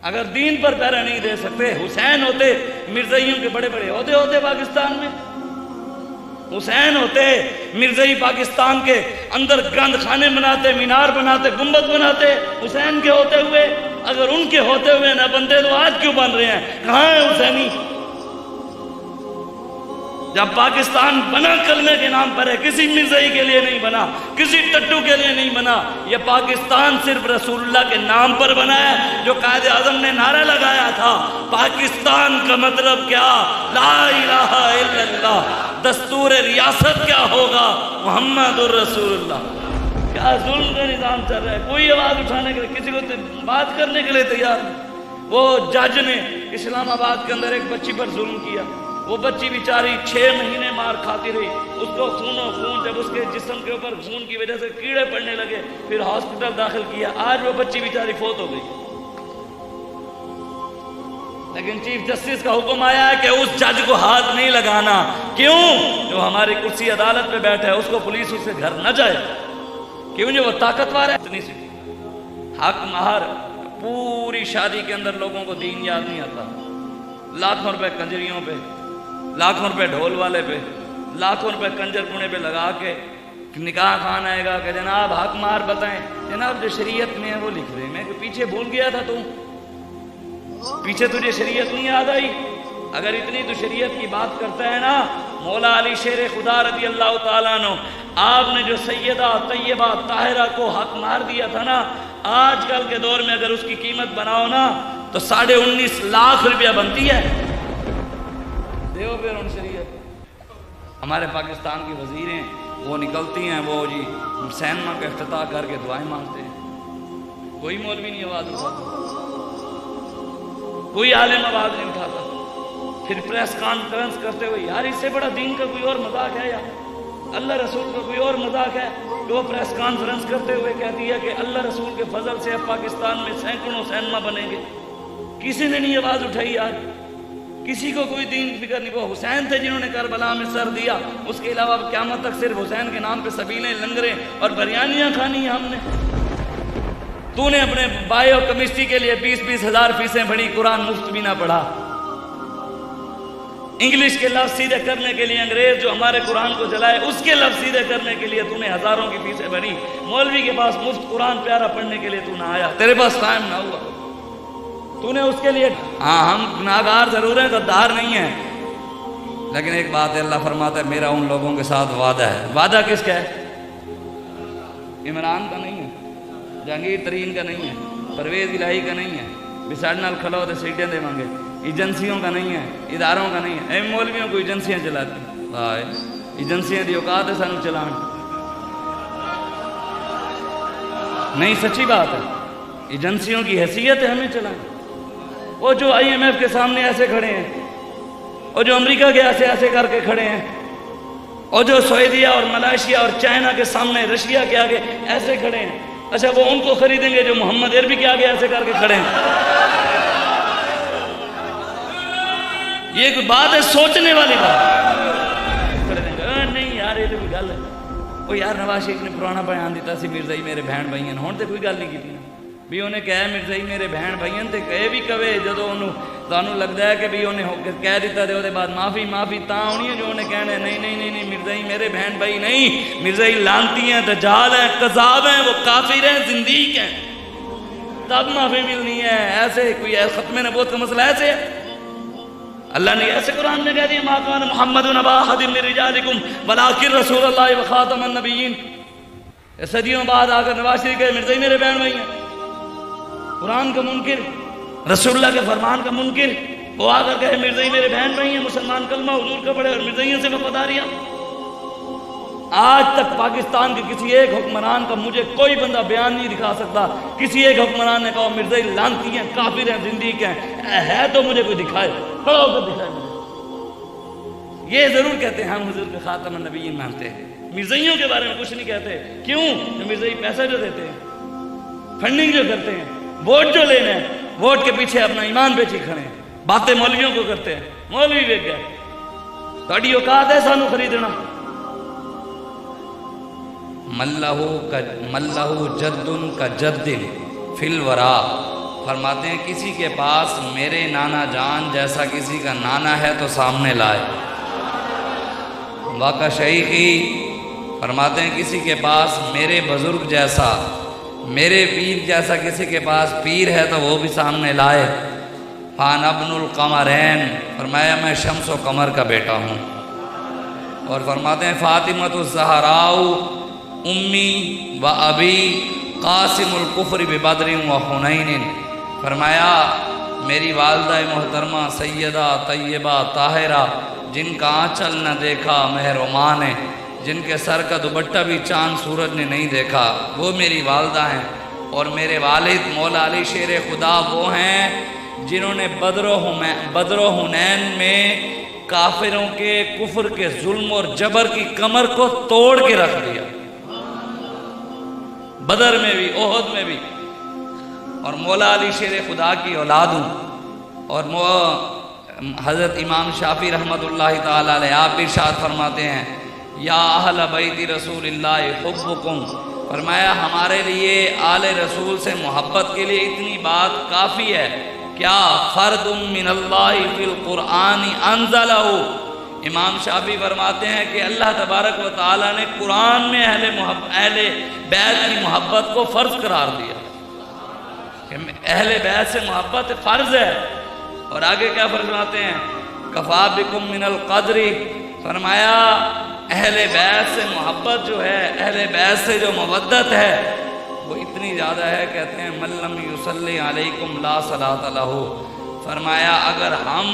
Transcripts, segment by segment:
اگر دین پر پہرا نہیں دے سکتے، حسین ہوتے مرزائیوں کے بڑے بڑے عہدے ہوتے پاکستان میں، حسین ہوتے مرزائی پاکستان کے اندر گند خانے بناتے، مینار بناتے، گنبد بناتے، حسین کے ہوتے ہوئے۔ اگر ان کے ہوتے ہوئے نہ بنتے تو آج کیوں بن رہے ہیں؟ کہاں ہے حسینی؟ جب پاکستان بنا کلمے کے نام پر ہے، کسی مرزائی کے لیے نہیں بنا، کسی ٹٹو کے لیے نہیں بنا۔ یہ پاکستان صرف رسول اللہ کے نام پر بنا ہے، جو قائد اعظم نے نعرہ لگایا تھا پاکستان کا مطلب کیا؟ لا الہ الا اللہ۔ دستور ریاست کیا ہوگا؟ محمد الرسول اللہ۔ کیا ظلم کا نظام چل رہا ہے، کوئی آواز اٹھانے کے لیے، کسی کو بات کرنے کے لیے تیار نہیں۔ وہ جج نے اسلام آباد کے اندر ایک بچی پر ظلم کیا، وہ بچی بیچاری 6 مہینے مار کھاتی رہی، اس کو خون و خون، جب اس کے جسم کے اوپر خون کی وجہ سے کیڑے پڑنے لگے، پھر ہاسپٹل داخل کیا، آج وہ بچی بیچاری فوت ہو گئی۔ لیکن چیف جسٹس کا حکم آیا ہے کہ اس جج کو ہاتھ نہیں لگانا۔ کیوں؟ جو ہماری کرسی عدالت پہ بیٹھا ہے، اس کو پولیس اس سے گھر نہ جائے۔ کیوں؟ جو وہ طاقتور ہے۔ اتنی سی حق مہر، پوری شادی کے اندر لوگوں کو دین یاد نہیں آتا، لاکھوں روپے کنجریوں پہ، لاکھوں روپے ڈھول والے پہ، لاکھوں روپے کنجر کنے پہ لگا کے نکاح خان آئے گا کہ جناب حق مہر بتائیں۔ جناب جو شریعت میں ہے وہ لکھ رہے ہیں، میں پیچھے بھول گیا تھا، تم پیچھے تجھے شریعت نہیں یاد آئی؟ اگر اتنی تو شریعت کی بات کرتا ہے نا، مولا علی شیر خدا رضی اللہ تعالیٰ عنہ، آپ نے جو سیدہ طیبہ طاہرہ کو حق مہر دیا تھا نا، آج کل کے دور میں اگر اس کی قیمت بناؤ نا تو 19.5 لاکھ روپیہ بنتی ہے۔ دیو پھر ان شریعت۔ ہمارے پاکستان کی وزیریں وہ نکلتی ہیں، وہ جی سینما کا افتتاح کر کے دعائیں مانگتے ہیں، کوئی مولوی نہیں آواز اٹھاتا، کوئی عالم آواز نہیں اٹھاتا۔ پھر پریس کانفرنس کرتے ہوئے، یار اس سے بڑا دین کا کوئی اور مذاق ہے یا اللہ رسول کا کوئی اور مذاق ہے کہ وہ پریس کانفرنس کرتے ہوئے کہتی ہے کہ اللہ رسول کے فضل سے اب پاکستان میں سینکڑوں سینما بنیں گے۔ کسی نے نہیں آواز اٹھائی یار، کسی کو کوئی دین کی فکر نہیں۔ وہ حسین تھے جنہوں نے کربلا میں سر دیا، اس کے علاوہ قیامت تک صرف حسین کے نام پہ سبیلیں، لنگریں اور بریانیاں کھانی ہیں ہم نے۔ تو نے اپنے بایو کیمسٹری کے لیے 20-20 ہزار فیسیں بھری، قرآن مفت بھی نہ پڑھا۔ انگلش کے لفظ سیدھے کرنے کے لیے انگریز جو ہمارے قرآن کو جلائے، اس کے لفظ سیدھے کرنے کے لیے تو نے ہزاروں کی فیسیں بھری۔ مولوی کے پاس مفت قرآن پیارا پڑھنے کے لیے تو نہ آیا، تیرے پاس ٹائم نہ ہوا، تو نے اس کے لیے۔ ہاں ہم گناہگار ضرور ہیں، غدار نہیں ہیں، لیکن ایک بات ہے، اللہ فرماتا ہے میرا ان لوگوں کے ساتھ وعدہ ہے۔ وعدہ کس کا ہے؟ عمران کا نہیں ہے، جہانگیر ترین کا نہیں ہے، پرویز الہی کا نہیں ہے، بساڑ نال کھلو تو سیٹیں دے مانگے، ایجنسیوں کا نہیں ہے، اداروں کا نہیں ہے۔ اے مولویوں کو ایجنسیاں چلاتی ہیں، ایجنسیاں دی اوقات ہے سانو چلان؟ نہیں، سچی بات ہے، ایجنسیوں کی حیثیت ہے ہمیں چلائیں۔ وہ جو IMF کے سامنے ایسے کھڑے ہیں، اور جو امریکہ کے ایسے کر کے کھڑے ہیں، اور جو سعودیہ اور ملائیشیا اور چائنا کے سامنے، رشیا کے آگے ایسے کھڑے ہیں، اچھا وہ ان کو خریدیں گے جو محمد عربی کے آگے ایسے کر کے کھڑے ہیں؟ یہ کوئی بات ہے؟ سوچنے والی بات۔ نہیں یار یہ تو کوئی گل ہے، وہ یار نواز شریف نے پرانا بیان دیتا سی مرزائی میرے بہن بھائی، ہوں تو کوئی گل نہیں کی بھی انہیں کہا مرزائی میرے بہن بھائی، تے کہے بھی کہے جدو انہوں لگتا ہے کہ بھی انہیں کہہ دیتا دے وہ بعد معافی تاں ہونی ہے جو انہیں کہنا ہے نہیں مرزائی میرے بہن بھائی نہیں، مرزائی لانتی ہیں، دجال ہیں، قذاب ہیں، وہ کافر ہیں، زندیق ہیں، تب معافی ملنی ہے۔ ایسے کوئی ختم نبوت کا مسئلہ ایسے ہے؟ اللہ نے ایسے قرآن میں کہہ دیا ما کان محمد ابا احد من رجالکم ولکن رسول اللہ وخاتم النبیین۔ صدیوں بعد آ کر نواز شریف کہے مرزائی میرے بہن بھائی ہیں، قرآن کا منکر، رسول اللہ کے فرمان کا منکر، وہ آ کر کہے مرزائی میرے بہن بھائی ہیں، مسلمان کلمہ حضور کا پڑھے اور مرزائیوں سے وفاداریاں۔ آج تک پاکستان کے کسی ایک حکمران کا مجھے کوئی بندہ بیان نہیں دکھا سکتا کسی ایک حکمران نے کہا مرزائی لعنتی ہیں، کافر ہیں، زندیق ہیں، ہے تو مجھے کوئی دکھائے، کھڑا ہو کر دکھائے مجھے۔ یہ ضرور کہتے ہیں ہم حضور کے خاتم النبیین مانتے ہیں، مرزائیوں کے بارے میں کچھ نہیں کہتے۔ کیوں؟ جو مرزائی پیسہ جو دیتے ہیں، فنڈنگ جو کرتے ہیں، ووٹ جو لینا ہے، ووٹ کے پیچھے اپنا ایمان بیچی کھڑے ہیں، باتیں مولویوں کو کرتے ہیں، مولوی بیچ گئے، تھوڑی اوقات ہے سانو خریدنا۔ ملہ جد کا جد فی الورا فرماتے ہیں کسی کے پاس میرے نانا جان جیسا کسی کا نانا ہے تو سامنے لائے۔ واقع شیخی فرماتے ہیں کسی کے پاس میرے بزرگ جیسا، میرے پیر جیسا کسی کے پاس پیر ہے تو وہ بھی سامنے لائے۔ فانا ابن القمرین، فرمایا میں شمس و قمر کا بیٹا ہوں۔ اور فرماتے ہیں فاطمۃ الزہراء امی و ابی قاسم الکفر ببدر و حنین، فرمایا میری والدہ محترمہ سیدہ طیبہ طاہرہ جن کا آنچل نہ دیکھا مہرماں نے، جن کے سر کا دوپٹہ بھی چاند سورج نے نہیں دیکھا، وہ میری والدہ ہیں۔ اور میرے والد مولا علی شیر خدا وہ ہیں جنہوں نے بدر و حنین میں کافروں کے کفر کے ظلم اور جبر کی کمر کو توڑ کے رکھ دیا، بدر میں بھی احد میں بھی۔ اور مولا علی شیر خدا کی اولاد ہوں۔ اور حضرت امام شافعی رحمۃ اللہ تعالی علیہ آپ بھی ارشاد فرماتے ہیں یا اہل بیت رسول اللہ حبکم، فرمایا ہمارے لیے آل رسول سے محبت کے لیے اتنی بات کافی ہے، کیا فرد من اللہ فی القرآن انزلہ، امام شافعی فرماتے ہیں کہ اللہ تبارک و تعالی نے قرآن میں اہل بیت کی محبت کو فرض قرار دیا کہ اہل بیت سے محبت فرض ہے۔ اور آگے کیا فرماتے ہیں کفا بکم من القدر، فرمایا اہل بیت سے محبت جو ہے، اہل بیت سے جو مودت ہے وہ اتنی زیادہ ہے، کہتے ہیں من لم یصلی علیکم لا صلاۃ لہ، فرمایا اگر ہم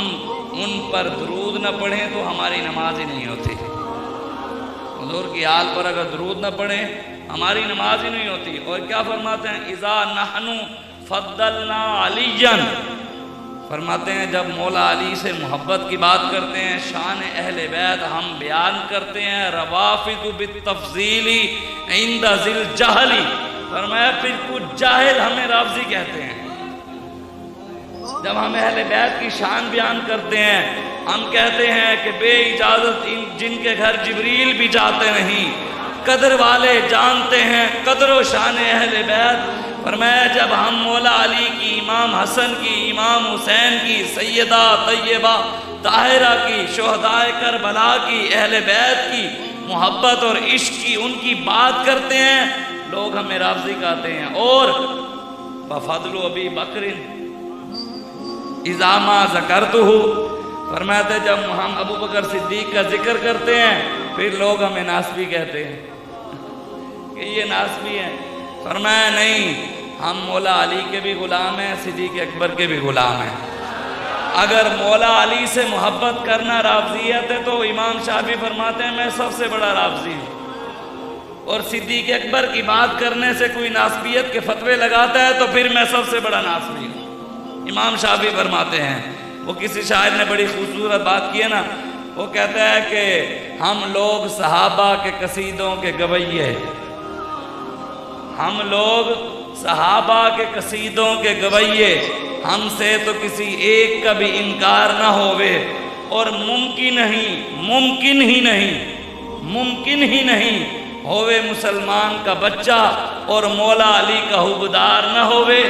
ان پر درود نہ پڑھیں تو ہماری نماز ہی نہیں ہوتی، حضور کی آل پر اگر درود نہ پڑھیں ہماری نماز ہی نہیں ہوتی۔ اور کیا فرماتے ہیں اذا نحن فضلنا علیًا، فرماتے ہیں جب مولا علی سے محبت کی بات کرتے ہیں، شان اہل بیت ہم بیان کرتے ہیں، روافد بالتفضیل عند ذی الجہل، فرمایا پھر کچھ جاہل ہمیں رافضی کہتے ہیں۔ جب ہم اہل بیت کی شان بیان کرتے ہیں، ہم کہتے ہیں کہ بے اجازت جن کے گھر جبریل بھی جاتے نہیں، قدر والے جانتے ہیں قدر و شان اہل بیت۔ فرمایا جب ہم مولا علی کی، امام حسن کی، امام حسین کی، سیدہ طیبہ طاہرہ کی، شہدائے کربلا کی، اہل بیت کی محبت اور عشق کی ان کی بات کرتے ہیں، لوگ ہمیں رافضی کہتے ہیں۔ اور بفضل ابی بکر اذا ما ذکرتہ، فرماتے جب ہم ابو بکر صدیق کا ذکر کرتے ہیں پھر لوگ ہمیں ناسبی کہتے ہیں کہ یہ ناسبی ہیں۔ فرمایا نہیں، ہم مولا علی کے بھی غلام ہیں، صدیق اکبر کے بھی غلام ہیں۔ اگر مولا علی سے محبت کرنا رافضیت ہے تو امام شافعی فرماتے ہیں میں سب سے بڑا رافضی ہوں، اور صدیق اکبر کی بات کرنے سے کوئی ناسبیت کے فتوے لگاتا ہے تو پھر میں سب سے بڑا ناسبی ہوں، امام شافعی فرماتے ہیں۔ وہ کسی شاعر نے بڑی خوبصورت بات کی ہے نا، وہ کہتا ہے کہ ہم لوگ صحابہ کے قصیدوں کے گویے، ہم لوگ صحابہ کے قصیدوں کے گویے، ہم سے تو کسی ایک کا بھی انکار نہ ہوئے، اور ممکن ہی نہیں ہوئے مسلمان کا بچہ اور مولا علی کا حبدار نہ ہوئے۔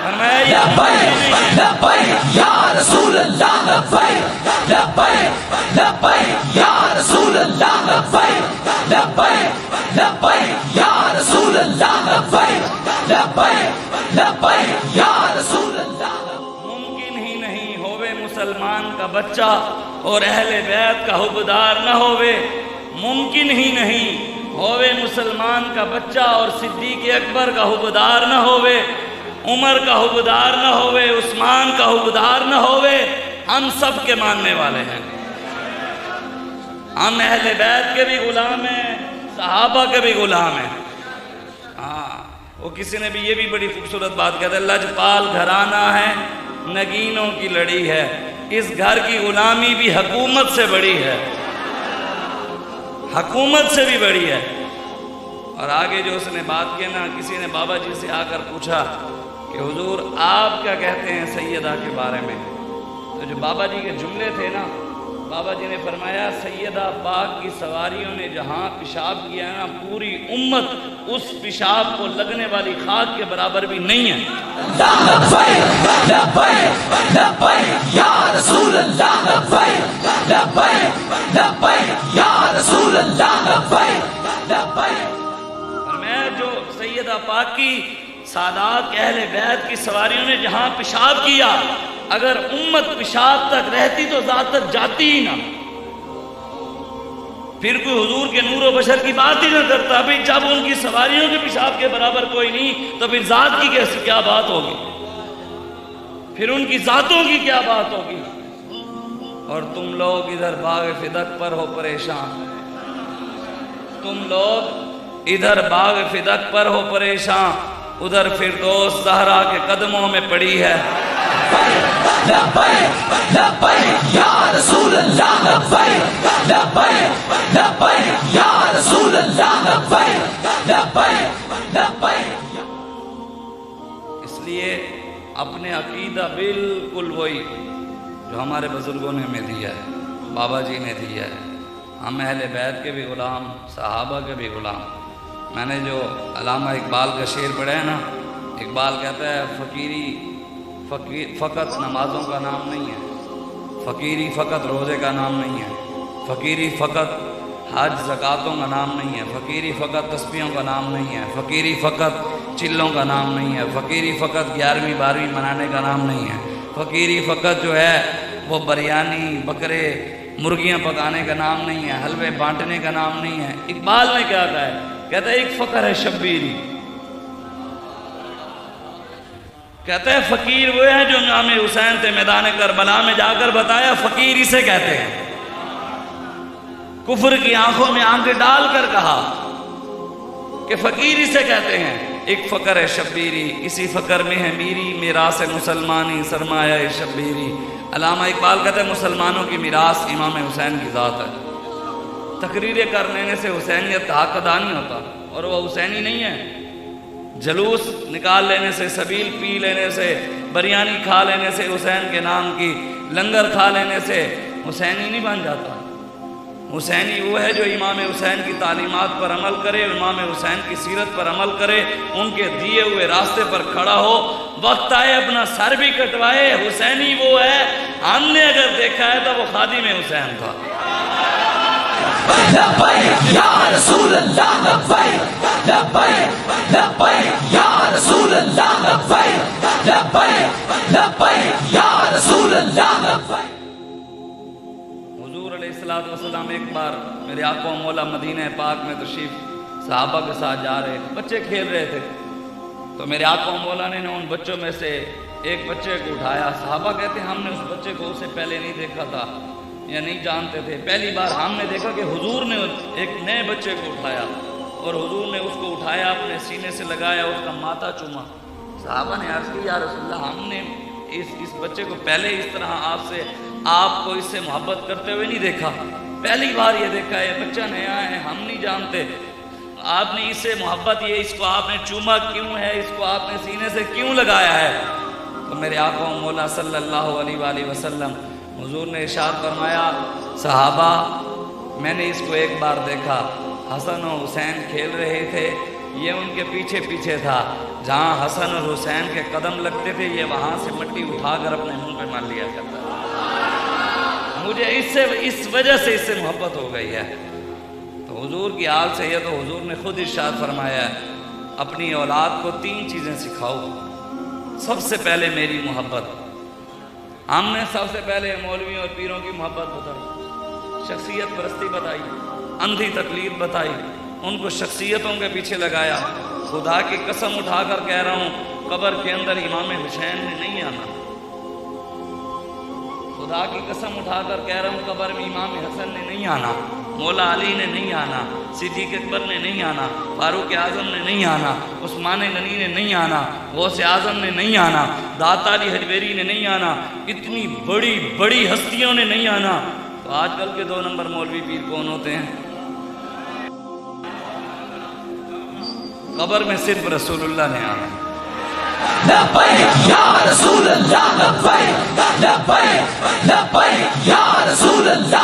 لبیک لبیک یا رسول اللہ، لبیک لبیک لبیک یا رسول اللہ، لبیک لبیک لبیک یا رسول اللہ، لبیک لبیک لبیک یا رسول اللہ۔ ممکن ہی نہیں ہوئے مسلمان کا بچہ اور اہل بیت کا حبدار نہ ہوئے، ممکن ہی نہیں ہوئے مسلمان کا بچہ اور صدیق اکبر کا حبدار نہ ہوئے، عمر کا حبدار نہ ہوئے، عثمان کا حبدار نہ ہوئے۔ ہم سب کے ماننے والے ہیں، ہم اہل بیت کے بھی غلام ہیں، صحابہ کے بھی غلام ہیں۔ ہاں، وہ کسی نے بھی یہ بھی بڑی خوبصورت بات کہتا ہے، لجپال گھرانہ ہے نگینوں کی لڑی ہے، اس گھر کی غلامی بھی حکومت سے بڑی ہے، حکومت سے بھی بڑی ہے۔ اور آگے جو اس نے بات کی نا، کسی نے بابا جی سے آ کر پوچھا کہ حضور آپ کیا کہتے ہیں سیدہ کے بارے میں، تو جو بابا جی کے جملے تھے نا بابا جی نے فرمایا سیدہ پاک کی سواریوں نے جہاں پیشاب کیا نا پوری امت اس پیشاب کو لگنے والی خاک کے برابر بھی نہیں ہے. لبیک لبیک لبیک یا رسول اللہ لبیک لبیک لبیک یا رسول اللہ لبیک لبیک. اور میں جو سیدہ پاک کی سادات اہل بیت کی سواریوں نے جہاں پیشاب کیا اگر امت پیشاب تک رہتی تو ذات تک جاتی ہی نہ. پھر کوئی حضور کے نور و بشر کی بات ہی نہ کرتا. بھئی جب ان کی سواریوں کے پیشاب کے برابر کوئی نہیں تو پھر ذات کی کیا بات ہوگی, پھر ان کی ذاتوں کی کیا بات ہوگی. اور تم لوگ ادھر باغ فدق پر ہو پریشان, تم لوگ ادھر باغ فدق پر ہو پریشان, ادھر فردوس زہرا کے قدموں میں پڑی ہے. لبیک لبیک یا رسول اللہ لبیک لبیک لبیک یا رسول اللہ لبیک لبیک لبیک. اس لیے اپنے عقیدہ بالکل وہی جو ہمارے بزرگوں نے ہمیں دیا ہے, بابا جی نے دیا ہے. ہم اہل بیت کے بھی غلام, صحابہ کے بھی غلام. میں نے جو علامہ اقبال کا شعر پڑھا ہے نا, اقبال کہتا ہے فقیری فقط نمازوں کا نام نہیں ہے, فقیری فقط روزے کا نام نہیں ہے, فقیری فقط حج زکاتوں کا نام نہیں ہے, فقیری فقط تسبیحوں کا نام نہیں ہے, فقیری فقط چلوں کا نام نہیں ہے, فقیری فقط 11ویں 12ویں منانے کا نام نہیں ہے, فقیری فقط جو ہے وہ بریانی بکرے مرغیاں پکانے کا نام نہیں ہے, حلوے بانٹنے کا نام نہیں ہے. اقبال نے کیا کہا ہے, کہتا ہے ایک فقر ہے شبیری. کہتا ہے فقیر وہ ہے جو امام حسین تھے میدان کربلا میں جا کر بتایا فقیر اسے کہتے ہیں. کفر کی آنکھوں میں آنکھیں ڈال کر کہا کہ فقیر اسے کہتے ہیں. ایک فقر ہے شبیری, اسی فقر میں ہے میری میراث مسلمانی سرمایہ شبیری. علامہ اقبال کہتے ہیں مسلمانوں کی میراث امام حسین کی ذات ہے. تقریریں کر لینے سے حسینیت کا حق ادا نہیں ہوتا, اور وہ حسینی نہیں ہے. جلوس نکال لینے سے, سبیل پی لینے سے, بریانی کھا لینے سے, حسین کے نام کی لنگر کھا لینے سے حسینی نہیں بن جاتا. حسینی وہ ہے جو امام حسین کی تعلیمات پر عمل کرے, امام حسین کی سیرت پر عمل کرے, ان کے دیے ہوئے راستے پر کھڑا ہو, وقت آئے اپنا سر بھی کٹوائے. حسینی وہ ہے, ہم نے اگر دیکھا ہے تو وہ خادم حسین تھا. لبیک یا رسول اللہ لبیک لبیک لبیک یا رسول اللہ لبیک لبیک لبیک یا رسول اللہ لبیک. حضور علیہ السلام ایک بار میرے آقا و مولا مدینہ پاک میں تشریف صحابہ کے ساتھ جا رہے تھے, بچے کھیل رہے تھے, تو میرے آقا و مولا نے ان بچوں میں سے ایک بچے کو اٹھایا. صحابہ کہتے ہیں ہم نے اس بچے کو اس سے پہلے نہیں دیکھا تھا یا نہیں جانتے تھے, پہلی بار ہم نے دیکھا کہ حضور نے ایک نئے بچے کو اٹھایا اور حضور نے اس کو اٹھایا, اپنے سینے سے لگایا, اس کا ماتھا چوما. صحابہ نے عرض کی یا رسول اللہ ہم نے اس بچے کو پہلے اس طرح آپ کو اس سے محبت کرتے ہوئے نہیں دیکھا, پہلی بار یہ دیکھا ہے, بچہ نیا ہے, ہم نہیں جانتے, آپ نے اس سے محبت, یہ اس کو آپ نے چوما کیوں ہے, اس کو آپ نے سینے سے کیوں لگایا ہے. تو میرے آقا و مولا صلی اللہ علیہ وآلہ وسلم حضور نے ارشاد فرمایا صحابہ میں نے اس کو ایک بار دیکھا, حسن و حسین کھیل رہے تھے, یہ ان کے پیچھے پیچھے تھا, جہاں حسن اور حسین کے قدم لگتے تھے یہ وہاں سے مٹی اٹھا کر اپنے منہ پہ مار لیا کرتا تھا. مجھے اس وجہ سے اس سے محبت ہو گئی ہے. تو حضور کی حال سے یہ تو حضور نے خود ارشاد فرمایا ہے اپنی اولاد کو 3 چیزیں سکھاؤ. سب سے پہلے میری محبت. ہم نے سب سے پہلے مولویوں اور پیروں کی محبت بتائی, شخصیت پرستی بتائی, اندھی تقلید بتائی, ان کو شخصیتوں کے پیچھے لگایا. خدا کی قسم اٹھا کر کہہ رہا ہوں قبر کے اندر امام حسین نے نہیں آنا. خدا کی قسم اٹھا کر کہہ رہا ہوں قبر میں امام حسن نے نہیں آنا, مولا علی نے نہیں آنا, صدیق اکبر نے نہیں آنا, فاروق اعظم نے نہیں آنا, عثمان غنی نے نہیں آنا, غوث اعظم نے نہیں آنا, داتا علی حجویری نے نہیں آنا, اتنی بڑی بڑی ہستیوں نے نہیں آنا. تو آج کل کے 2 نمبر مولوی پیر کون ہوتے ہیں؟ قبر میں صرف رسول اللہ نے آنا. لبیک یا رسول اللہ لبیک لبیک لبیک یا رسول اللہ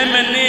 MNA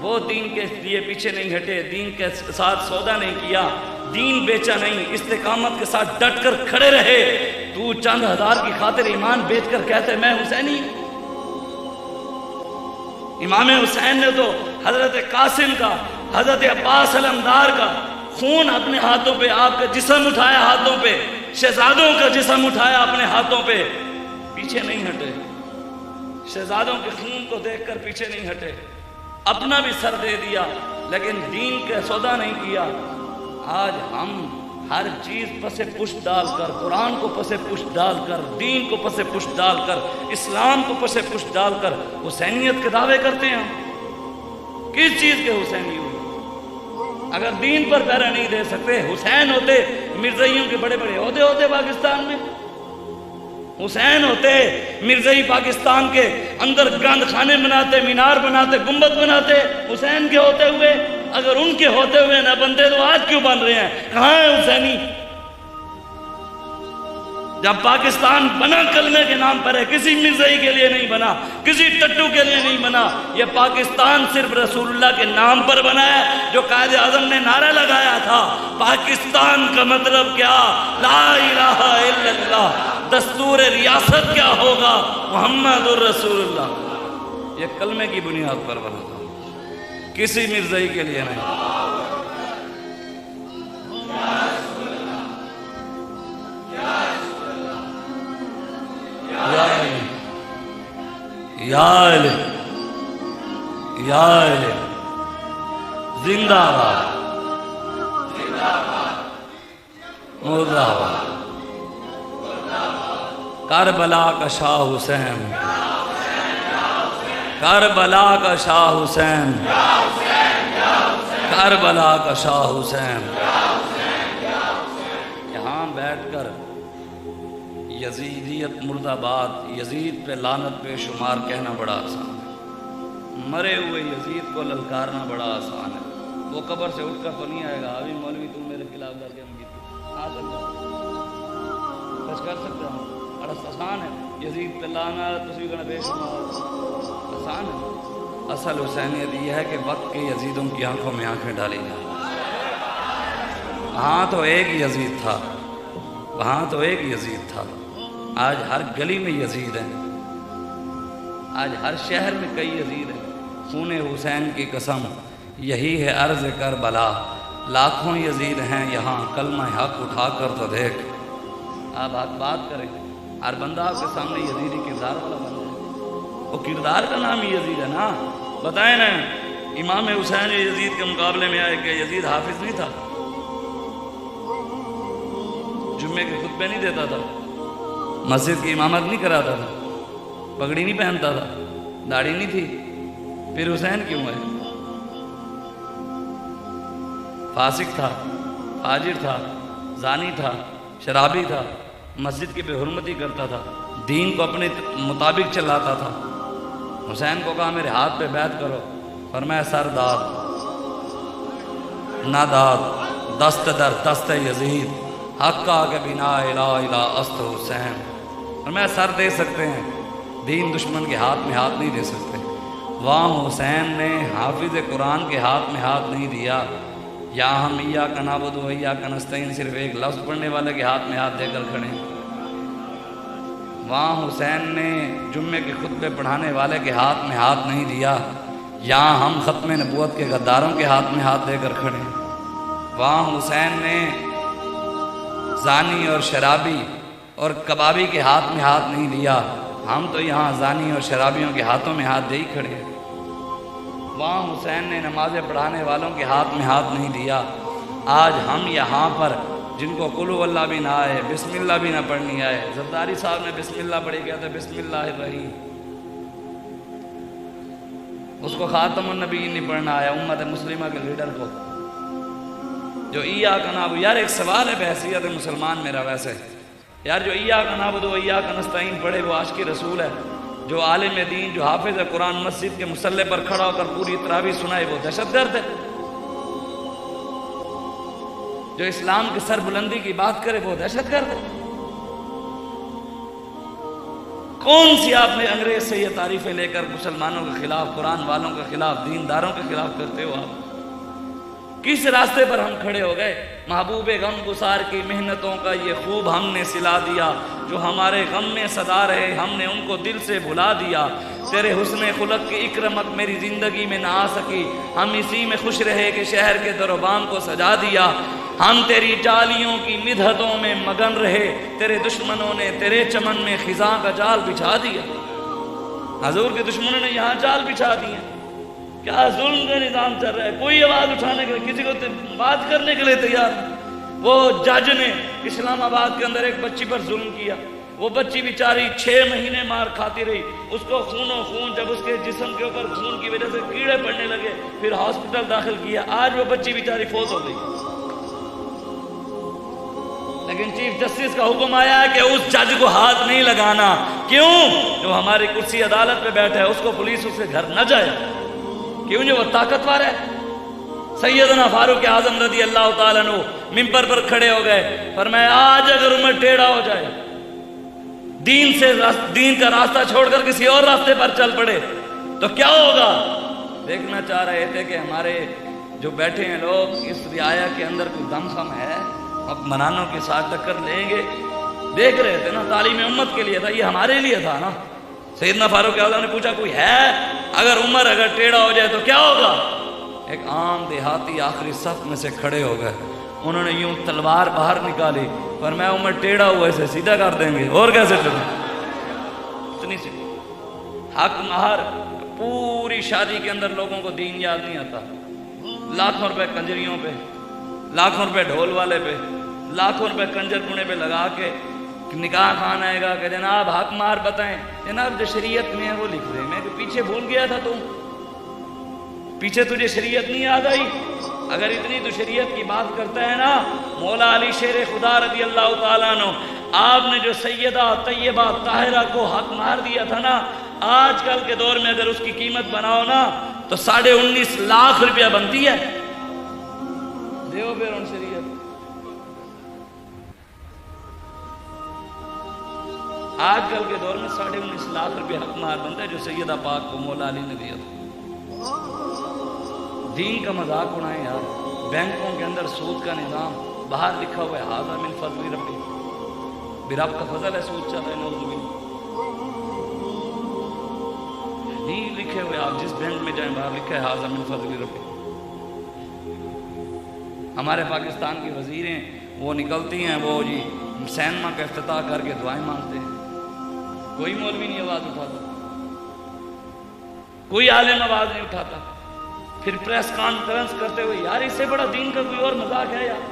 وہ دین کے لیے پیچھے نہیں ہٹے، دین کے ساتھ سودا نہیں کیا، دین بیچا نہیں، استقامت کے ساتھ ڈٹ کر کھڑے رہے۔ تو چند ہزار کی خاطر ایمان بیچ کر کہتے میں حسینی ہوں۔ امام حسین نے تو حضرت قاسم کا، حضرت عباس علمدار کا خون اپنے ہاتھوں پہ، آپ کا جسم اٹھایا ہاتھوں پہ، شہزادوں کا جسم اٹھایا اپنے ہاتھوں پہ، پیچھے نہیں ہٹے۔ شہزادوں کے خون کو دیکھ کر پیچھے نہیں ہٹے، اپنا بھی سر دے دیا، لیکن دین کا سودا نہیں کیا۔ آج ہم ہر چیز پسے پشت ڈال کر، قرآن کو پسے پشت ڈال کر، دین کو پسے پشت ڈال کر، اسلام کو پسے پشت ڈال کر حسینیت کے دعوے کرتے ہیں۔ کس چیز کے حسینی ہوئے؟ اگر دین پر پہرا نہیں دے سکتے، حسین ہوتے مرزائیوں کے بڑے بڑے عہدے ہوتے پاکستان میں، حسین ہوتے مرزائی پاکستان کے اندر گند خانے بناتے، مینار بناتے، گنبد بناتے، حسین کے ہوتے ہوئے۔ اگر ان کے ہوتے ہوئے نہ بنتے تو آج کیوں بن رہے ہیں؟ کہاں ہے حسینی؟ جب پاکستان بنا کلمے کے نام پر ہے، کسی مرزائی کے لیے نہیں بنا، کسی ٹٹو کے لیے نہیں بنا۔ یہ پاکستان صرف رسول اللہ کے نام پر بنا ہے، جو قائد اعظم نے نعرہ لگایا تھا، پاکستان کا مطلب کیا؟ لا الہ الا اللہ۔ دستور ریاست کیا ہوگا؟ محمد الرسول اللہ۔ یہ کلمے کی بنیاد پر بنا تھا، کسی مرزائی کے لیے نہیں۔ یا علی، یا علی، زندہ باد، مرد آباد، کربلا کا شاہ حسین، کربلا کا شاہ حسین، کربلا کا شاہ حسین۔ یہاں بیٹھ کر یزیدیت مرد آباد، یزید پہ لعنت پہ شمار کہنا بڑا آسان ہے، مرے ہوئے یزید کو للکارنا بڑا آسان ہے۔ وہ قبر سے اٹھ کر تو نہیں آئے گا، ابھی مولوی تم میرے خلاف کر کے کچھ کر سکتا ہوں؟ بڑا آسان ہے، یزید پہ لعنت تسی کہنا بے شمار آسان ہے۔ اصل حسینیت یہ ہے کہ وقت کے یزیدوں کی آنکھوں میں آنکھیں ڈالی جائیں۔ وہاں تو ایک یزید تھا، وہاں تو ایک یزید تھا، آج ہر گلی میں یزید ہیں، آج ہر شہر میں کئی یزید ہیں۔ خون حسین کی قسم یہی ہے عرض کربلا، لاکھوں یزید ہیں یہاں، کلمہ حق اٹھا کر تو دیکھ۔ آپ بات کریں، ہر بندہ آپ کے سامنے یزیدی کردار والا بندہ ہے، وہ کردار کا نام ہی یزید ہے نا۔ بتائیں نا، امام حسین یزید کے مقابلے میں آئے کہ یزید حافظ نہیں تھا، جمعے کے خطبے نہیں دیتا تھا، مسجد کی امامت نہیں کراتا تھا، پگڑی نہیں پہنتا تھا، داڑھی نہیں تھی، پھر حسین کیوں ہے؟ فاسق تھا، فاجر تھا، زانی تھا، شرابی تھا، مسجد کی بے حرمتی کرتا تھا، دین کو اپنے مطابق چلاتا تھا۔ حسین کو کہا میرے ہاتھ پہ بیعت کرو، فرمایا سر داد نہ داد، دست در دست یزید، حق کا کہ بنا الہ الہ است حسین۔ فرمایا سر دے سکتے ہیں، دین دشمن کے ہاتھ میں ہاتھ نہیں دے سکتے۔ وہاں حسین نے حافظ قرآن کے ہاتھ میں ہاتھ نہیں دیا، یا ہم ایاک نعبد و ایاک نستعین صرف ایک لفظ پڑھنے والے کے ہاتھ میں ہاتھ دے کر کھڑے۔ وہاں حسین نے جمعے کے خطبے پڑھانے والے کے ہاتھ میں ہاتھ نہیں دیا، یہاں ہم ختم نبوت کے غداروں کے ہاتھ میں ہاتھ دے کر کھڑے۔ وہاں حسین نے زانی اور شرابی اور کبابی کے ہاتھ میں ہاتھ نہیں دیا، ہم تو یہاں زانی اور شرابیوں کے ہاتھوں میں ہاتھ دے ہی کھڑے۔ وہاں حسین نے نمازیں پڑھانے والوں کے ہاتھ میں ہاتھ نہیں دیا، آج ہم یہاں پر جن کو قل ہو اللہ بھی نہ آئے، بسم اللہ بھی نہ پڑھنی آئے، زرداری صاحب نے بسم اللہ پڑھی کہتے ہیں بسم اللہ الرحیم، اس کو خاتم النبیین نہیں پڑھنا آیا، امت مسلمہ کے لیڈر کو جو ایاک نعبد۔ یار ایک سوال ہے بحیثیت مسلمان میرا ویسے، یار جو ایاک نعبد و ایاک نستعین پڑھے وہ عاشق رسول ہے، جو عالم دین، جو حافظ قرآن مسجد کے مصلی پر کھڑا ہو کر پوری تراویح سنائے وہ دہشت گرد ہے، جو اسلام کی سر بلندی کی بات کرے وہ دہشت گرد ہے۔ کون سی آپ نے انگریز سے یہ تعریفیں لے کر مسلمانوں کے خلاف، قرآن والوں کے خلاف، دینداروں کے خلاف کرتے ہو آپ؟ کس راستے پر ہم کھڑے ہو گئے؟ محبوب غم گسار کی محنتوں کا یہ خوب ہم نے سلا دیا، جو ہمارے غم میں صدا رہے ہم نے ان کو دل سے بھلا دیا۔ تیرے حسن خلق کی اکرمت میری زندگی میں نہ آ سکی، ہم اسی میں خوش رہے کہ شہر کے در و بام کو سجا دیا۔ ہم تیری جالیوں کی مدحتوں میں مگن رہے، تیرے دشمنوں نے تیرے چمن میں خزاں کا جال بچھا دیا۔ حضور کے دشمنوں نے یہاں جال بچھا دیے۔ کیا ظلم کا نظام چل رہا ہے، کوئی آواز اٹھانے کے لیے، کسی کو بات کرنے کے لیے تیار۔ وہ جج نے اسلام آباد کے اندر ایک بچی پر ظلم کیا، وہ بچی بیچاری 6 مہینے مار کھاتی رہی، اس کو خون و خون، جب اس کے جسم کے اوپر خون کی وجہ سے کیڑے پڑنے لگے پھر ہاسپٹل داخل کیا، آج وہ بچی بیچاری فوت ہو گئی۔ لیکن چیف جسٹس کا حکم آیا ہے کہ اس جج کو ہاتھ نہیں لگانا۔ کیوں؟ جو ہماری کرسی عدالت پہ بیٹھا ہے اس کو پولیس اس کے گھر نہ جائے، کیوں؟ جو وہ طاقتور ہے۔ سیدنا فاروق اعظم رضی اللہ تعالیٰ عنہ ممبر پر کھڑے ہو گئے، فرمایا آج اگر عمر ٹیڑھا ہو جائے، دین کا راستہ چھوڑ کر کسی اور راستے پر چل پڑے تو کیا ہوگا؟ دیکھنا چاہ رہے تھے کہ ہمارے جو بیٹھے ہیں لوگ اس رعایا کے اندر کوئی دم خم ہے، حکمرانوں کے ساتھ ٹکر لیں گے۔ دیکھ رہے تھے نا، تعلیم امت کے لیے تھا، یہ ہمارے لیے تھا نا۔ سیدنا فاروق اعظم نے پوچھا کوئی ہے؟ اگر عمر اگر ٹیڑھا ہو جائے تو کیا ہوگا؟ ایک عام دیہاتی آخری صف میں سے کھڑے ہو گئے، انہوں نے یوں تلوار باہر نکالی، پر میں عمر ٹیڑھا ہوا اسے سیدھا کر دیں گے، اور کیسے چلے؟ اتنی سی حق مہر۔ پوری شادی کے اندر لوگوں کو دین یاد نہیں آتا، لاکھوں روپے کنجریوں پہ، لاکھوں روپے ڈھول والے پہ، لاکھوں روپے کنجر کنے پہ لگا کے نکاح خان آئے گا کہ جناب حق مہر بتائیں، جناب جو شریعت میں ہے وہ لکھ دے۔ میں کہ پیچھے بھول گیا تھا، تم پیچھے تجھے شریعت نہیں یاد آئی؟ اگر اتنی تو شریعت کی بات کرتا ہے نا، مولا علی شیر خدا رضی اللہ تعالیٰ عنہ، آپ نے جو سیدہ طیبہ طاہرہ کو حق مہر دیا تھا نا، آج کل کے دور میں اگر اس کی قیمت بناؤ نا تو 19.5 لاکھ روپیہ بنتی ہے۔ دیو پھر ان شریعت۔ آج کل کے دور میں 19.5 لاکھ روپیہ حق مہر بنتا ہے جو سیدہ پاک کو مولا علی نے دیا تھا۔ دین کا مذاق اڑائیں یار۔ بینکوں کے اندر سود کا نظام، باہر لکھا ہوا ہے ھذا من فضل ربی، بھی رب کا فضل ہے سود چل رہا ہے، نعوذ باللہ۔ نہیں لکھے ہوئے، آپ جس بینک میں جائیں باہر لکھا ہے ھذا من فضل ربی۔ ہمارے پاکستان کی وزیریں وہ نکلتی ہیں، وہ جی سینما کا افتتاح کر کے دعائیں مانگتے ہیں، کوئی مولوی نہیں آواز اٹھاتا، کوئی عالم آواز نہیں اٹھاتا۔ پھر پریس کانفرنس کرتے ہوئے، یار اس سے بڑا دین کا کوئی اور مذاق ہے یار؟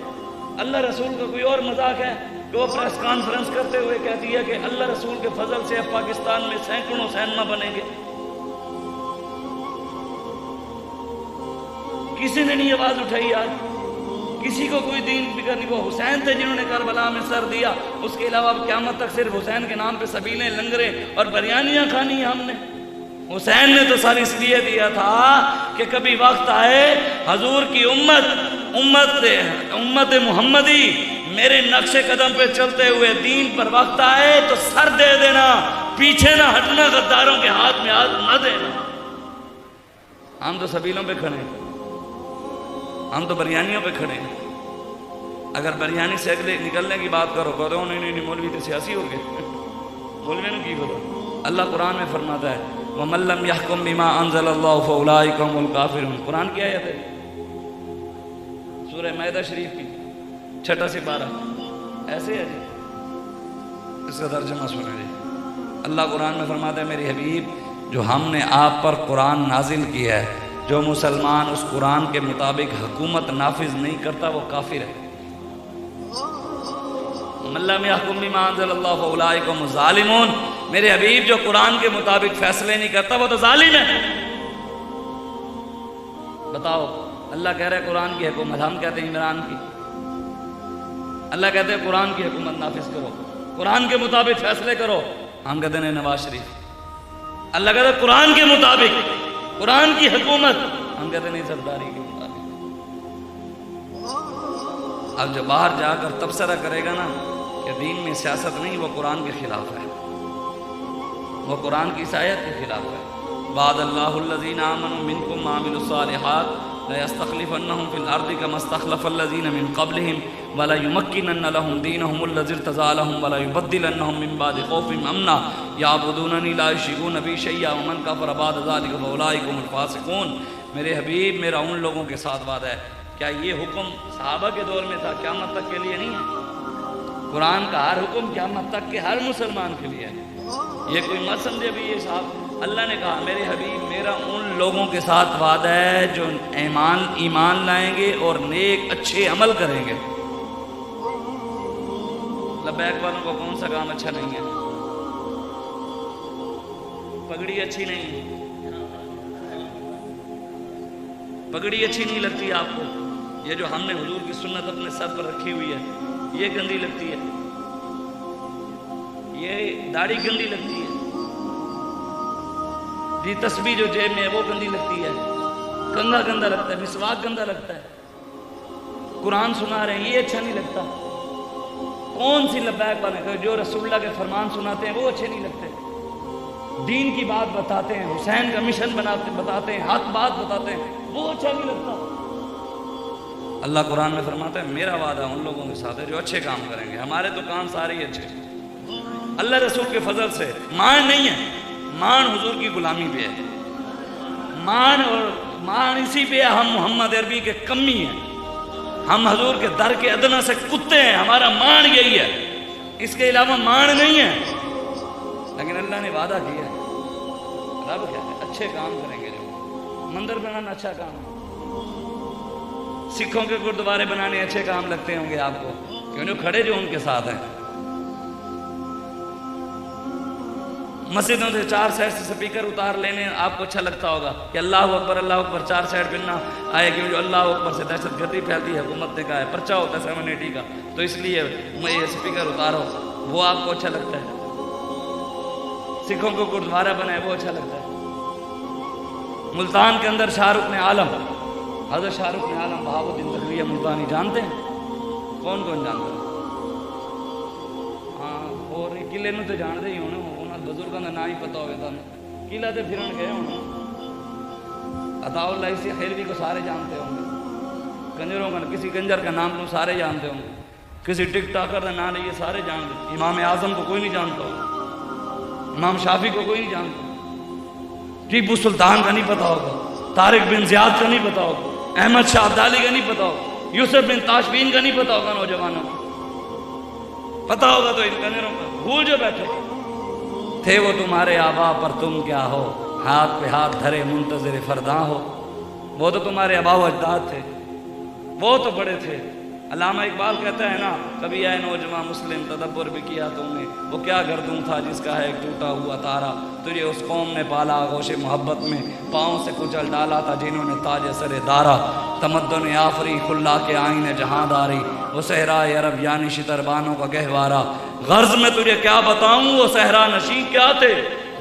اللہ رسول کا کوئی اور مذاق ہے کہ وہ پریس کانفرنس کرتے ہوئے کہتی ہے کہ اللہ رسول کے فضل سے اب پاکستان میں سینکڑوں سینما بنیں گے؟ کسی نے نہیں آواز اٹھائی یار، کسی کو کوئی دین فکر نہیں۔ وہ حسین تھے جنہوں نے کربلا میں سر دیا، اس کے علاوہ قیامت تک صرف حسین کے نام پہ سبیلیں، لنگریں اور بریانیاں کھانی ہیں ہم نے۔ حسین نے تو سر اس لیے دیا تھا کہ کبھی وقت آئے حضور کی امت محمدی میرے نقش قدم پہ چلتے ہوئے دین پر وقت آئے تو سر دے دینا، پیچھے نہ ہٹنا، غداروں کے ہاتھ میں ہاتھ نہ دینا۔ ہم تو سبیلوں پہ کھڑے ہیں، ہم تو بریانیوں پہ کھڑے ہیں۔ اگر بریانی سے اگلے نکلنے کی بات کرو کہو نہیں مولوی تو سیاسی ہو گئے، مولوی نے کی بتا۔ اللہ قرآن میں فرماتا ہے وَمَن لَّمْ يَحْكُم بِمَا أَنزَلَ اللَّهُ فَأُولَٰئِكَ هُمُ الْكَافِرُونَ۔ قرآن کی آیت ہے، سورہ مائدہ شریف کی 6 سپارہ، ایسے ہے جی۔ اس کا ترجمہ سنیں جی۔ اللہ قرآن میں فرماتا ہے میری حبیب، جو ہم نے آپ پر قرآن نازل کیا ہے، جو مسلمان اس قرآن کے مطابق حکومت نافذ نہیں کرتا وہ کافر ہے۔ مَن لَّمْ يَحْكُم بِمَا أَنزَلَ اللَّهُ فَأُولَٰئِكَ هُمُ الظَّالِمُونَ۔ میرے حبیب جو قرآن کے مطابق فیصلے نہیں کرتا وہ تو ظالم ہے۔ بتاؤ، اللہ کہہ رہے قرآن کی حکومت، ہم کہتے ہیں عمران کی۔ اللہ کہتے ہیں قرآن کی حکومت نافذ کرو، قرآن کے مطابق فیصلے کرو، ہم کہتے ہیں نواز شریف۔ اللہ کہتے ہیں قرآن کے مطابق، قرآن کی حکومت، ہم کہتے ہیں نہیں سرداری کے مطابق۔ اب جو باہر جا کر تبصرہ کرے گا نا کہ دین میں سیاست نہیں، وہ قرآن کے خلاف ہے۔ وہ قرآن کی اس آیت کے خلاف ہے۔ وعد اللہ الذین آمنوا منکم وعملوا الصالحات لَيَسْتَخْلِفَنَّهُمْ فِي الْأَرْضِ كَمَا اسْتَخْلَفَ الَّذِينَ مِنْ قَبْلِهِمْ وَلَيُمَكِّنَنَّ لَهُمْ دِينَهُمُ الَّذِي ارْتَضَىٰ لَهُمْ وَلَيُبَدِّلَنَّهُمْ مِنْ بَعْدِ خَوْفِهِمْ أَمْنًا يَعْبُدُونَنِي لَا يُشْرِكُونَ بِي شَيْئًا وَمَنْ كَفَرَ بَعْدَ ذَلِكَ فَأُولَٰئِكَ هُمُ الْفَاسِقُونَ۔ میرے حبیب، میرا ان لوگوں کے ساتھ وعدہ ہے۔ کیا یہ حکم صحابہ کے دور میں تھا؟ قیامت تک کے لیے نہیں ہے۔ قرآن کا ہر حکم قیامت تک کے ہر مسلمان کے لیے ہے۔ یہ کوئی مت سمجھے بھی یہ صاحب، اللہ نے کہا میرے حبیب میرا ان لوگوں کے ساتھ وعدہ ہے جو ایمان لائیں گے اور نیک اچھے عمل کریں گے۔ لبیک والوں کو کون سا کام اچھا نہیں ہے؟ پگڑی اچھی نہیں ہے، پگڑی اچھی نہیں لگتی آپ کو؟ یہ جو ہم نے حضور کی سنت اپنے سر پر رکھی ہوئی ہے یہ گندی لگتی ہے، یہ داڑھی گندی لگتی ہے، یہ تسبیح جو جیب میں ہے وہ گندی لگتی ہے، کنگھا گندا لگتا ہے، مسواک گندا لگتا ہے، قرآن سنا رہے ہیں یہ اچھا نہیں لگتا۔ کون سی لبیک والے جو رسول اللہ کے فرمان سناتے ہیں وہ اچھے نہیں لگتے، دین کی بات بتاتے ہیں، حسین کا مشن بتاتے ہیں، حق بات بتاتے ہیں، وہ اچھا نہیں لگتا۔ اللہ قرآن میں فرماتا ہے میرا وعدہ ان لوگوں کے ساتھ ہے جو اچھے کام کریں گے۔ ہمارے تو کام سارے ہی اچھے، اللہ رسول کے فضل سے۔ مان نہیں ہے، مان حضور کی غلامی پہ ہے، مان اسی پہ ہے ہم محمد عربی کے کمی ہیں، ہم حضور کے در کے ادنا سے کتے ہیں، ہمارا مان یہی ہے، اس کے علاوہ مان نہیں ہے۔ لیکن اللہ نے وعدہ کیا ہے، رب کیا ہے اچھے کام کریں گے۔ جو مندر بنانا اچھا کام ہے، سکھوں کے گردوارے بنانے اچھے کام لگتے ہوں گے آپ کو، کیوں جو کھڑے جو ان کے ساتھ ہیں۔ مسجدوں سے 4 سائڈ سے سپیکر اتار لینے آپ کو اچھا لگتا ہوگا کہ اللہ اکبر 4 سائڈ پہ نہ آئے، کیوں جو اللہ اکبر سے دہشت گردی پھیلتی ہے، حکومت نے کہا ہے پرچہ ہوتا ہے 780 کا، تو اس لیے میں یہ سپیکر اتارو، وہ آپ کو اچھا لگتا ہے۔ سکھوں کو گردوارہ بنائے وہ اچھا لگتا ہے۔ ملتان کے اندر شاہ رخ عالم، حضرت شاہ رخ عالم بہاؤ الدین زکریا ملتانی جانتے ہیں؟ کون جانتا ہے؟ ہاں، اور قلعے نو تو جانتے ہی ہونے، بزرگوں کا نام ہی پتا ہوگا تمہیں، قلعہ تے پھرن گئے ہونے۔ عطا اللہ اسی خیلوی کو سارے جانتے ہوں گے، کنجروں کا کسی کنجر کا نام تو سارے جانتے ہوں گے، کسی ٹک ٹاکر کا نام یہ سارے جانتے، امام اعظم کو کوئی نہیں جانتا ہوگا، امام شافعی کو کوئی نہیں جانتا، ٹیپو سلطان کا نہیں پتا ہوگا، طارق بن زیاد کا نہیں پتا ہوگا، احمد شاہ عبدالی کا نہیں پتا ہوگا، یوسف بن تاشفین کا نہیں پتا ہوگا، نوجوانوں کو پتا ہوگا تو ان کنجروں کا بھول جو بیٹھے تھے وہ تمہارے آبا پر تم کیا ہو، ہاتھ پہ ہاتھ دھرے منتظر فرداں ہو۔ وہ تو تمہارے آبا و اجداد تھے، وہ تو بڑے تھے۔ علامہ اقبال کہتا ہے نا، کبھی آئے نوجوان مسلم تدبر بھی کیا تم نے، وہ کیا گردوں تھا جس کا ہے ایک ٹوٹا ہوا تارا، تجھے اس قوم نے پالا آغوش محبت میں، پاؤں سے کچل ڈالا تھا جنہوں نے تاج سر دارا، تمدن آفری خلا کے آئین جہاں داری، وہ صحرائے عرب یعنی شتربانوں کا گہوارہ۔ غرض میں تجھے کیا بتاؤں وہ صحرا نشین کیا تھے،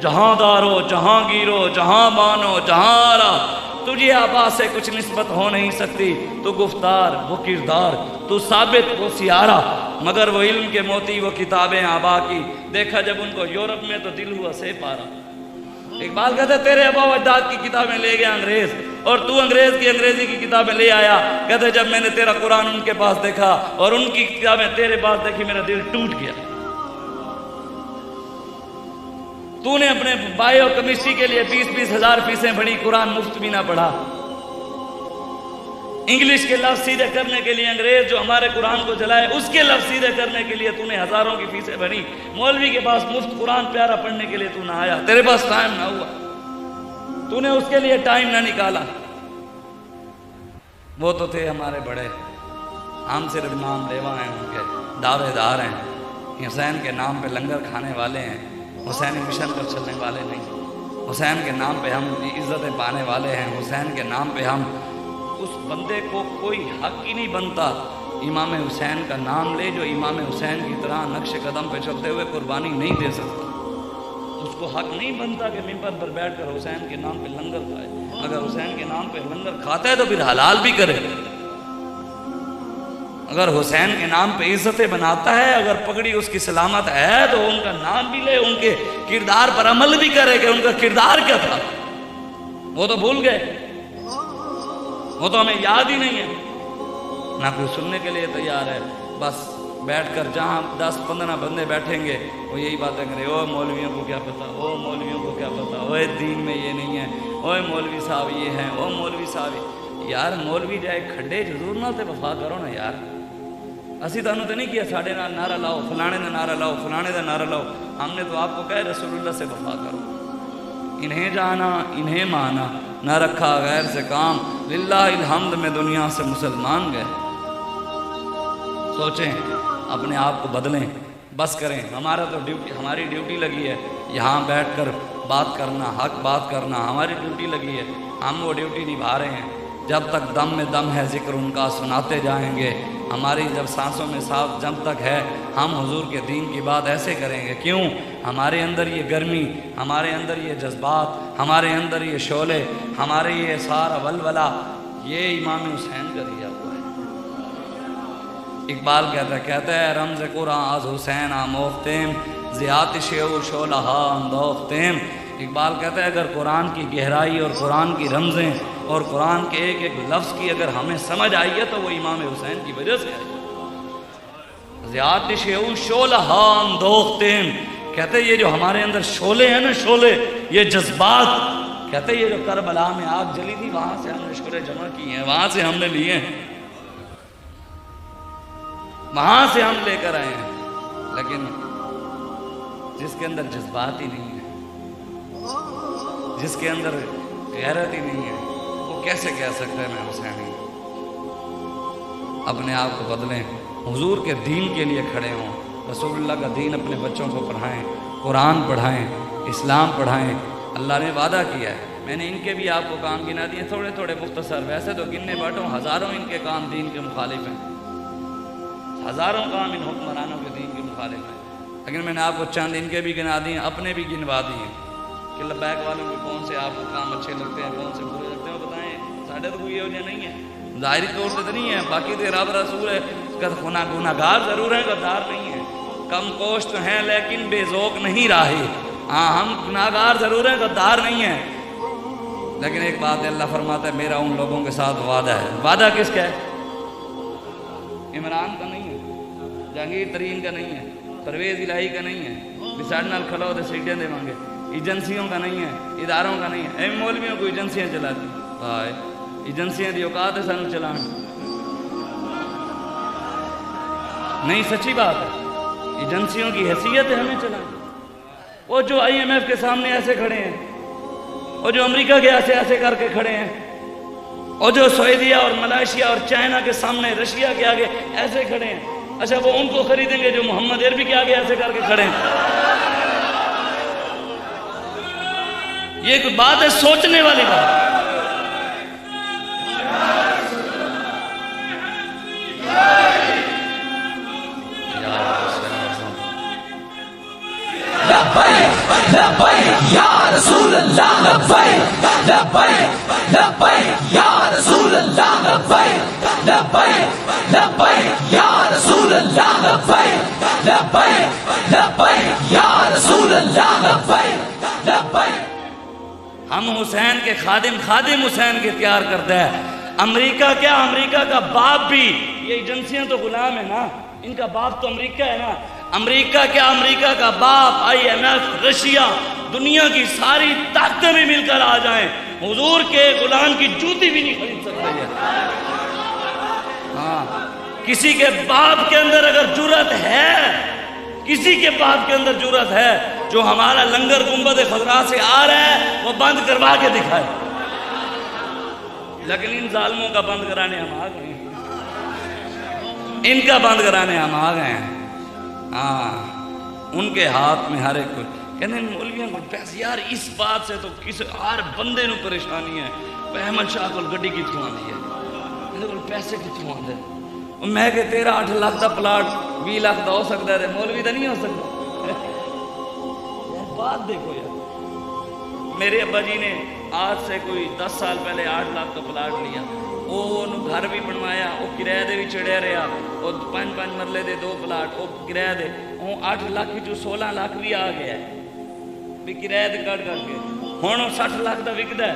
جہاں دارو جہاں گیرو جہاں بانو جہاں آرا، تجھے آبا سے کچھ نسبت ہو نہیں سکتی، تو گفتار وہ کردار، تو ثابت وہ سیارہ، مگر وہ علم کے موتی وہ کتابیں آبا کی، دیکھا جب ان کو یورپ میں تو دل ہوا سے پارا۔ اقبال کہتا ہے تیرے آبا و اجداد کی کتابیں لے گیا انگریز، اور تو انگریزی کی کتابیں لے آیا۔ کہتے جب میں نے تیرا قرآن ان کے پاس دیکھا اور ان کی کتابیں تیرے پاس دیکھی، میرا دل ٹوٹ گیا۔ تو نے اپنے بایو کیمسٹری کے لیے 20-20 ہزار فیسیں بھری، قرآن مفت بھی نہ پڑھا۔ انگلش کے لفظ سیدھے کرنے کے لیے انگریز جو ہمارے قرآن کو جلائے اس کے لفظ سیدھے کرنے کے لیے تو نے ہزاروں کی فیسیں بھری، مولوی کے پاس مفت قرآن پیارا پڑھنے کے لیے تو نہ آیا، تیرے پاس ٹائم نہ ہوا، تو نے اس کے لیے ٹائم نہ نکالا۔ وہ تو تھے ہمارے بڑے، ہم صرف نام لیوا ہیں، ان کے دعوے دار ہیں، حسین کے نام پہ لنگر کھانے والے ہیں، حسین مشن پر چلنے والے نہیں، حسین کے نام پہ ہم عزتیں پانے والے ہیں، حسین کے نام پہ ہم اس بندے کو کوئی حق ہی نہیں بنتا امام حسین کا نام لے جو امام حسین کی طرح نقش قدم پہ چلتے ہوئے قربانی نہیں دے سکتا، اس کو حق نہیں بنتا کہ ممبر پر بیٹھ کر حسین کے نام پہ لنگر کھائے۔ اگر حسین کے نام پہ لنگر کھاتا ہے تو پھر حلال بھی کرے، اگر حسین کے نام پہ عزتیں بناتا ہے، اگر پگڑی اس کی سلامت ہے تو ان کا نام بھی لے، ان کے کردار پر عمل بھی کرے کہ ان کا کردار کیا تھا۔ وہ تو بھول گئے، وہ تو ہمیں یاد ہی نہیں ہے، نہ کوئی سننے کے لیے تیار ہے۔ بس بیٹھ کر جہاں 10-15 بندے بیٹھیں گے وہ یہی باتیں کریں، او مولویوں کو کیا پتہ، او مولویوں کو کیا پتہ، اوے دین میں یہ نہیں ہے، اوے مولوی صاحب یہ ہیں، او مولوی صاحب۔ یار مولوی جائے کھڈے ضرور نہ تے وفا کرو نا یار۔ اسی تانوں تو نہیں کیا ساڑھے نال نعرہ لاؤ، فلانے دا نعرہ لاؤ، فلانے دا نعرہ لاؤ، ہم نے تو آپ کو کہا رسول اللہ سے وفا کرو۔ انہیں جانا انہیں مانا، نہ رکھا غیر سے کام، للہ الحمد میں دنیا سے مسلمان گئے۔ سوچیں، اپنے آپ کو بدلیں، بس کریں۔ ہماری ڈیوٹی لگی ہے یہاں بیٹھ کر بات کرنا، حق بات کرنا ہماری ڈیوٹی لگی ہے، ہم وہ ڈیوٹی نبھا رہے ہیں۔ جب تک دم میں دم ہے ذکر ان کا سناتے جائیں گے، ہماری جب سانسوں میں سانس جب تک ہے ہم حضور کے دین کی بات ایسے کریں گے۔ کیوں؟ ہمارے اندر یہ گرمی، ہمارے اندر یہ جذبات، ہمارے اندر یہ شعلے، ہمارے یہ سارا ولولہ، یہ امام حسین کا دیا ہوا ہے۔ اقبال کہتا ہے رمز قرآن از حسین آموختیم زیاتش و شعلہ اندوختیم۔ اقبال کہتا ہے اگر قرآن کی گہرائی اور قرآن کی رمزیں اور قرآن کے ایک ایک لفظ کی اگر ہمیں سمجھ آئی ہے تو وہ امام حسین کی وجہ سے آئی۔ زیاتش و شعلہ اندوختیم، کہتے ہیں یہ جو ہمارے اندر شعلے ہیں نا، شعلے، یہ جذبات، کہتے ہیں یہ جو کربلا میں آگ جلی تھی وہاں سے ہم نے شعلے جمع کی ہیں، وہاں سے ہم نے لیے ہیں، وہاں سے ہم لے کر آئے ہیں۔ لیکن جس کے اندر جذبات ہی نہیں ہے، جس کے اندر غیرت ہی نہیں ہے، وہ کیسے کہہ سکتا ہے میں حسینی؟ اپنے آپ کو بدلیں، حضور کے دین کے لیے کھڑے ہوں، رسول اللہ کا دین اپنے بچوں کو پڑھائیں، قرآن پڑھائیں، اسلام پڑھائیں۔ اللہ نے وعدہ کیا ہے، میں نے ان کے بھی آپ کو کام گنا دیے تھوڑے تھوڑے مختصر، ویسے تو گننے باٹوں ہزاروں ان کے کام دین کے مخالف ہیں، ہزاروں کام ان حکمرانوں کے دین کے مخالف ہیں، لیکن میں نے آپ کو چند ان کے بھی گنا دیے، اپنے بھی گنوا دیے کہ لبیک والوں کے کون سے آپ کو کام اچھے لگتے ہیں، کون سے برے لگتے ہیں، وہ بتائیں۔ ساڑھے تو کوئی یہ نہیں ہے، ظاہری طور سے تو نہیں ہے، باقی تو رب رسول ہے، اس کا گناہگار ضرور ہے، غدار نہیں ہے، کم کوشت ہیں لیکن بے ذوق نہیں راہی۔ ہاں ہم گناہگار ضرور ہیں، غدار نہیں ہیں، لیکن ایک بات ہے، اللہ فرماتا ہے میرا ان لوگوں کے ساتھ وعدہ ہے۔ وعدہ کس کا ہے؟ عمران کا نہیں ہے، جہانگیر ترین کا نہیں ہے، پرویز الہی کا نہیں ہے، بساڑ نال کھلو دے سیٹیں دے مانگے، ایجنسیوں کا نہیں ہے، اداروں کا نہیں ہے۔ اے مولویوں کو ایجنسیاں چلاتی، ہائے ایجنسیاں دی اوقات ہے سن چلان، نہیں سچی بات ہے، ایجنسیوں کی حیثیت ہے ہمیں چلانا۔ وہ جو IMF کے سامنے ایسے کھڑے ہیں، وہ جو امریکہ کے ایسے کر کے کھڑے ہیں، اور جو سعودیہ اور ملائیشیا اور چائنا کے سامنے، رشیا کے آگے ایسے کھڑے ہیں، اچھا وہ ان کو خریدیں گے جو محمد عربی کے آگے ایسے کر کے کھڑے ہیں؟ یہ کوئی بات ہے سوچنے والی بات۔ لبیک لبیک یا رسول اللہ، لبیک لبیک لبیک یا رسول اللہ، لبیک لبیک لبیک یا رسول اللہ، لبیک لبیک لبیک یا رسول اللہ، لبیک لبیک۔ ہم حسین کے خادم حسین کے تیار کرتے ہیں۔ امریکہ کیا، امریکہ کا باپ بھی، یہ ایجنسیاں تو غلام ہیں نا، ان کا باپ تو امریکہ ہے نا۔ امریکہ کیا، امریکہ کا باپ، IMF، رشیا، دنیا کی ساری طاقتیں بھی مل کر آ جائیں، حضور کے غلام کی جوتی بھی نہیں خرید سکتے ہیں۔ ہاں کسی کے باپ کے اندر اگر جرأت ہے، کسی کے باپ کے اندر جرأت ہے، جو ہمارا لنگر گنبد خضرا سے آ رہا ہے وہ بند کروا کے دکھائے، لیکن ان ظالموں کا بند کرانے ہم آ گئے ہیں، ان کا بند کرانے ہم آ گئے ہیں۔ ہاں ان کے ہاتھ میں ہر ایک کچھ، کہنے مولویوں کو پیسے، یار اس بات سے تو کسی ہر بندے نو پریشانی ہے، احمد شاہ کو گڈی کتوں آتی ہے، پیسے کتوں آتے ہیں، میں کہ 13-8 لاکھ دا پلاٹ 20 لاکھ دا ہو سکتا ہے، مولوی دا نہیں ہو سکتا۔ یار بات دیکھو یار، میرے ابا جی نے آج سے کوئی 10 سال پہلے 8 لاکھ کا پلاٹ لیا، ਉਹਨੂੰ ਘਰ ਵੀ ਬਣਵਾਇਆ, ਉਹ ਕਿਰਾਏ ਦੇ ਵੀ ਚੜਿਆ ਰਿਹਾ। ਉਹ 5-5 ਮਰਲੇ ਦੇ 2 ਪਲਾਟ ਉਹ ਕਿਰਾਏ ਦੇ, ਉਹ 8 ਲੱਖ ਵਿੱਚੋਂ 16 ਲੱਖ ਵੀ ਆ ਗਿਆ ਵੀ ਕਿਰਾਏ ਦੇ ਕੱਢ ਕੇ। ਹੁਣ ਉਹ 60 ਲੱਖ ਦਾ ਵਿਕਦਾ ਹੈ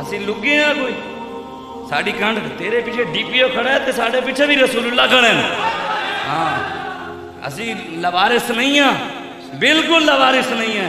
ਅਸੀਂ ਲੁੱਗੇ ਆ ਕੋਈ ਸਾਡੀ ਕੰਧ ਤੇਰੇ ਪਿੱਛੇ ਡੀਪੀਓ ਖੜਾ ਹੈ ਤੇ ਸਾਡੇ ਪਿੱਛੇ ਵੀ ਰਸੂਲullah ਖੜੇ ਨੇ। ਹਾਂ ਅਸੀਂ ਲਵਾਰਿਸ ਨਹੀਂ ਆ, ਬਿਲਕੁਲ ਲਵਾਰਿਸ ਨਹੀਂ ਹੈ,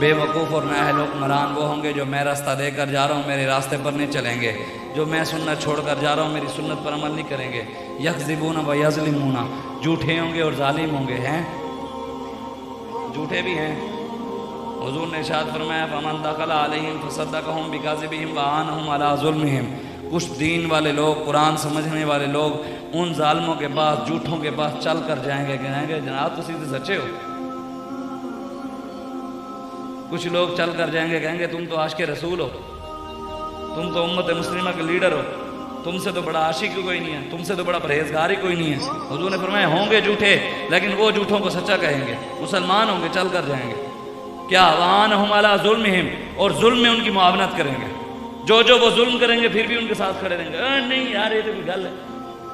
بے وقوف اور نااہل حکمران وہ ہوں گے جو میں راستہ دے کر جا رہا ہوں میرے راستے پر نہیں چلیں گے، جو میں سنت چھوڑ کر جا رہا ہوں میری سنت پر عمل نہیں کریں گے۔ یکذبون و یظلمون، جھوٹے ہوں گے اور ظالم ہوں گے، ہیں جھوٹے بھی ہیں۔ حضور نے ارشاد فرمایا فمن دخل علیہم فصدقہم بکذبہم وعانہم علی ظلمہم، کچھ دین والے لوگ، قرآن سمجھنے والے لوگ ان ظالموں کے پاس، جھوٹوں کے پاس چل کر جائیں گے، کہیں گے جناب تسی تو سچے ہو۔ کچھ لوگ چل کر جائیں گے، کہیں گے تم تو عاشق رسول ہو، تم تو امت مسلمہ کے لیڈر ہو، تم سے تو بڑا عاشق کوئی نہیں ہے، تم سے تو بڑا پرہیزگار ہی کوئی نہیں ہے۔ حضور نے فرمایا ہوں گے جھوٹے، لیکن وہ جھوٹوں کو سچا کہیں گے، مسلمان ہوں گے، چل کر جائیں گے۔ کیا وَعَانَهُمْ عَلَىٰ ظُلْمِهِمْ، اور ظلم میں ان کی معاونت کریں گے، جو وہ ظلم کریں گے پھر بھی ان کے ساتھ کھڑے رہیں گے۔ نہیں یار یہ تو کوئی گل ہے،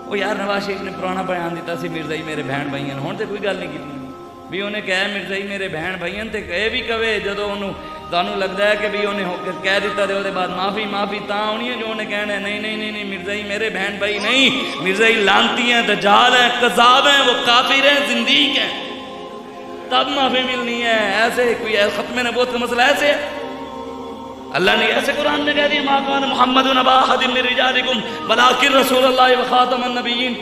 وہ یار نواز شریف نے پرانا بیان دیتا سی مرزائی میرے بہن بھائیاں، ہوں تو کوئی گل نہیں کی بھی انہیں کہا مرزائی میرے بہن بھائیاں تے کہے بھی کہے جدو انہوں تانوں لگتا ہے کہ بھی انہیں کہہ دیتا دے بعد معافی تاں ہونی ہے جو انہیں کہنا ہے نہیں مرزائی میرے بہن بھائی نہیں، مرزائی لانتی ہیں، دجال ہیں، قذاب ہیں، وہ کافر ہیں، زندیق ہیں، تب معافی ملنی ہے۔ ایسے کوئی ختم نبوت کا مسئلہ ایسے ہے؟ اللہ نے ایسے قرآن میں کہہ دیا ما کان محمد ابا احد من رجالکم ولکن رسول اللہ وخاتم النبیین،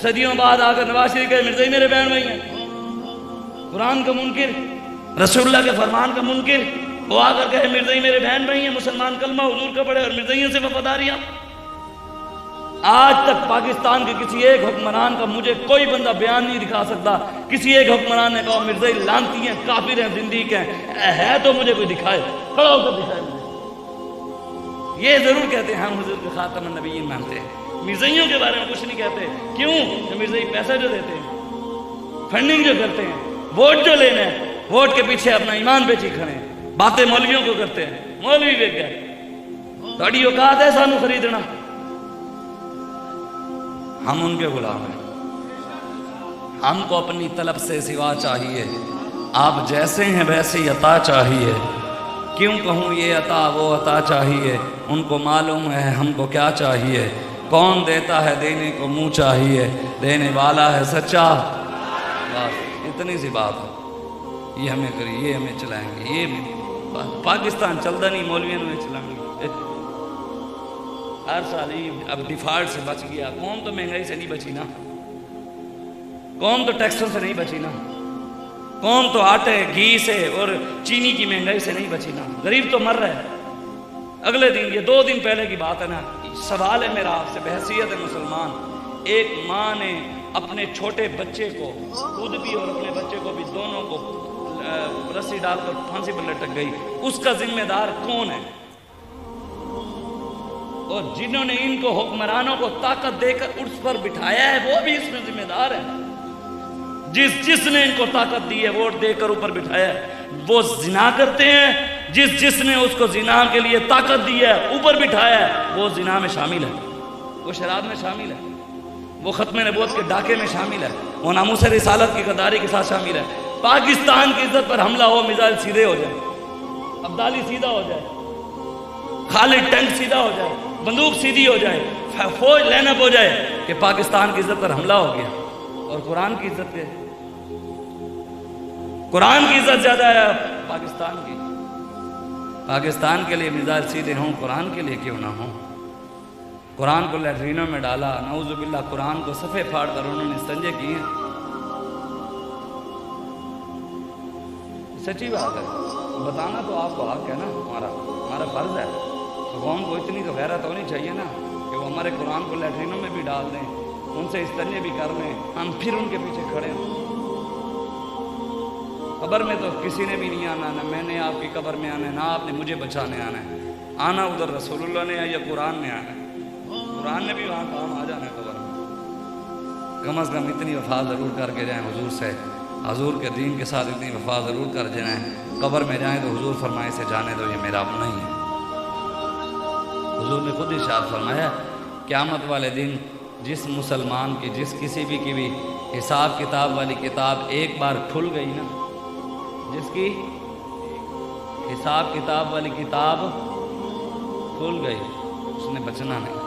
صدیوں بعد آ کر نواز شریف کہے مرزائی میرے بہن بھائی ہیں، قرآن کا منکر، رسول اللہ کے فرمان کا منکر، وہ آ کر کہے مرزائی میرے بہن بھائی ہیں، مسلمان کلمہ حضور کا پڑھے اور مرزائیوں سے وفاداریاں۔ آج تک پاکستان کے کسی ایک حکمران کا مجھے کوئی بندہ بیان نہیں دکھا سکتا کسی ایک حکمران نے کہا مرزائی لانتی ہیں، کافر ہیں، زندیق ہیں، ہے تو مجھے کوئی دکھائے، کھڑا ہو کر دکھائے مجھے۔ یہ ضرور کہتے ہیں ہم حضور کے خاتم النبیین مانتے ہیں، مرزائیوں کے بارے میں کچھ نہیں کہتے۔ کیوں؟ کہ مرزائی پیسہ جو دیتے ہیں، فنڈنگ جو کرتے ہیں، ووٹ جو لینا ہے، ووٹ کے پیچھے اپنا ایمان بیچی کھڑے ہیں، باتیں مولویوں کو کرتے ہیں، مولوی بک گئے، تھوڑی اوقات ہے سانو خریدنا، ہم ان کے غلام ہیں۔ ہم کو اپنی طلب سے سوا چاہیے، آپ جیسے ہیں ویسے ہی عطا چاہیے، کیوں کہوں یہ عطا وہ عطا چاہیے، ان کو معلوم ہے ہم کو کیا چاہیے، کون دیتا ہے دینے کو منہ چاہیے، دینے والا ہے سچا۔ بس اتنی سی بات ہے، یہ ہمیں کری، یہ ہمیں چلائیں گے، یہ پاکستان چلتا نہیں مولویوں میں چلائیں گے۔ ہر سال اب ڈیفالٹ سے بچ گیا، قوم تو مہنگائی سے نہیں بچی نا، قوم تو ٹیکسوں سے نہیں بچی نا، قوم تو آٹے گھی سے اور چینی کی مہنگائی سے نہیں بچی نا، غریب تو مر رہا ہے۔ اگلے دن، یہ 2 دن پہلے کی بات ہے نا، سوال ہے میرا آپ سے بحیثیت مسلمان، ایک ماں نے اپنے چھوٹے بچے کو، خود بھی اور اپنے بچے کو بھی، دونوں کو رسی ڈال کر پھانسی پر لٹک گئی، اس کا ذمہ دار کون ہے؟ اور جنہوں نے ان کو حکمرانوں کو طاقت دے کر اس پر بٹھایا ہے وہ بھی اس میں ذمہ دار ہے۔ جس نے ان کو طاقت دی ہے، ووٹ دے کر اوپر بٹھایا ہے، وہ زنا کرتے ہیں، جس نے اس کو زنا کے لیے طاقت دی ہے، اوپر بٹھایا ہے، وہ زنا میں شامل ہے، وہ شراب میں شامل ہے، وہ ختم نبوت کے ڈاکے میں شامل ہے، وہ ناموس رسالت کی غداری کے ساتھ شامل ہے۔ پاکستان کی عزت پر حملہ ہو، میزائل سیدھے ہو جائے، عبدالی سیدھا ہو جائے، خالد ٹینک سیدھا ہو جائے، بندوق سیدھی ہو جائے، فوج لائن اپ ہو جائے کہ پاکستان کی عزت پر حملہ ہو گیا، اور قرآن کی عزت پہ، قرآن کی عزت زیادہ ہے پاکستان کی۔ پاکستان کے لیے میزائل سیدھے ہوں، قرآن کے لیے کیوں نہ ہوں؟ قرآن کو لیٹرینوں میں ڈالا، نعوذ باللہ، قرآن کو صفحے پھاڑ کر انہوں نے استنجے کیے۔ سچی بات ہے، بتانا تو آپ کو حق ہے نا، ہمارا فرض ہے، تو قوم کو اتنی تو غیرت ہونی چاہیے نا کہ وہ ہمارے قرآن کو لیٹرینوں میں بھی ڈال دیں، ان سے استنجے بھی کر لیں، ہم پھر ان کے پیچھے کھڑے ہیں۔ قبر میں تو کسی نے بھی نہیں آنا، نہ میں نے آپ کی قبر میں آنا ہے، نہ آپ نے مجھے بچانے آنا ہے، آنا ادھر رسول اللہ نے یا قرآن نے آنا ہے، قرآن نے بھی وہاں کام آ جانا ہے قبر میں۔ کم از کم اتنی وفا ضرور کر کے جائیں حضور سے، حضور کے دین کے ساتھ اتنی وفا ضرور کر جائیں، قبر میں جائیں تو حضور فرمائے سے جانے دو یہ میرا اپنا ہی ہے۔ حضور نے خود ارشاد فرمایا قیامت والے دن جس مسلمان کی، جس کسی بھی کی بھی حساب کتاب والی کتاب ایک بار کھل گئی نا، جس کی حساب کتاب والی کتاب کھل گئی، اس نے بچنا نہیں۔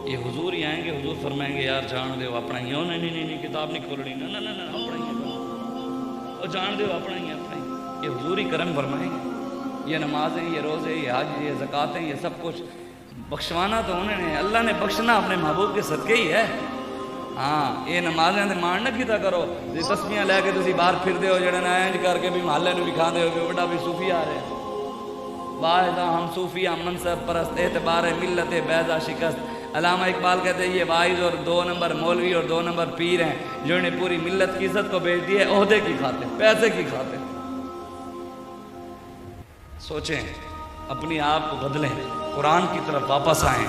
یہ حضور ہی آئیں گے، حضور فرمائیں گے یار جان دے اپنا ہی ہو، نہیں کتاب نہیں کھولنی، نہ اپنا ہی ہے، وہ جان دو اپنا ہی اپنا ہی، یہ حضور ہی کرم فرمائیں گے، یہ نمازیں، یہ روزے، یہ حج، یہ زکاتیں، یہ سب کچھ بخشوانا تو انہوں نے، اللہ نے بخشنا اپنے محبوب کے صدقے ہی ہے۔ ہاں یہ نمازیں تے مان نہ کیتا کرو، یہ تسبیحاں لے کے تسی باہر پھر دے ہو جڑے نا انج کر کے بھی محلے نوں بھی کھاندے ہو کہ بڑا بھی صوفی آ رہے ہیں، واحدہ ہم صوفیہ منصب پرست اعتبار ملت بیضا شکست۔ علامہ اقبال کہتے ہیں یہ واعظ اور 2 نمبر مولوی اور 2 نمبر پیر ہیں جنہوں نے پوری ملت کی عزت کو بیچ دی ہے عہدے کی خاطر، پیسے کی خاطر۔ سوچیں، اپنی آپ کو بدلیں، قرآن کی طرف واپس آئیں۔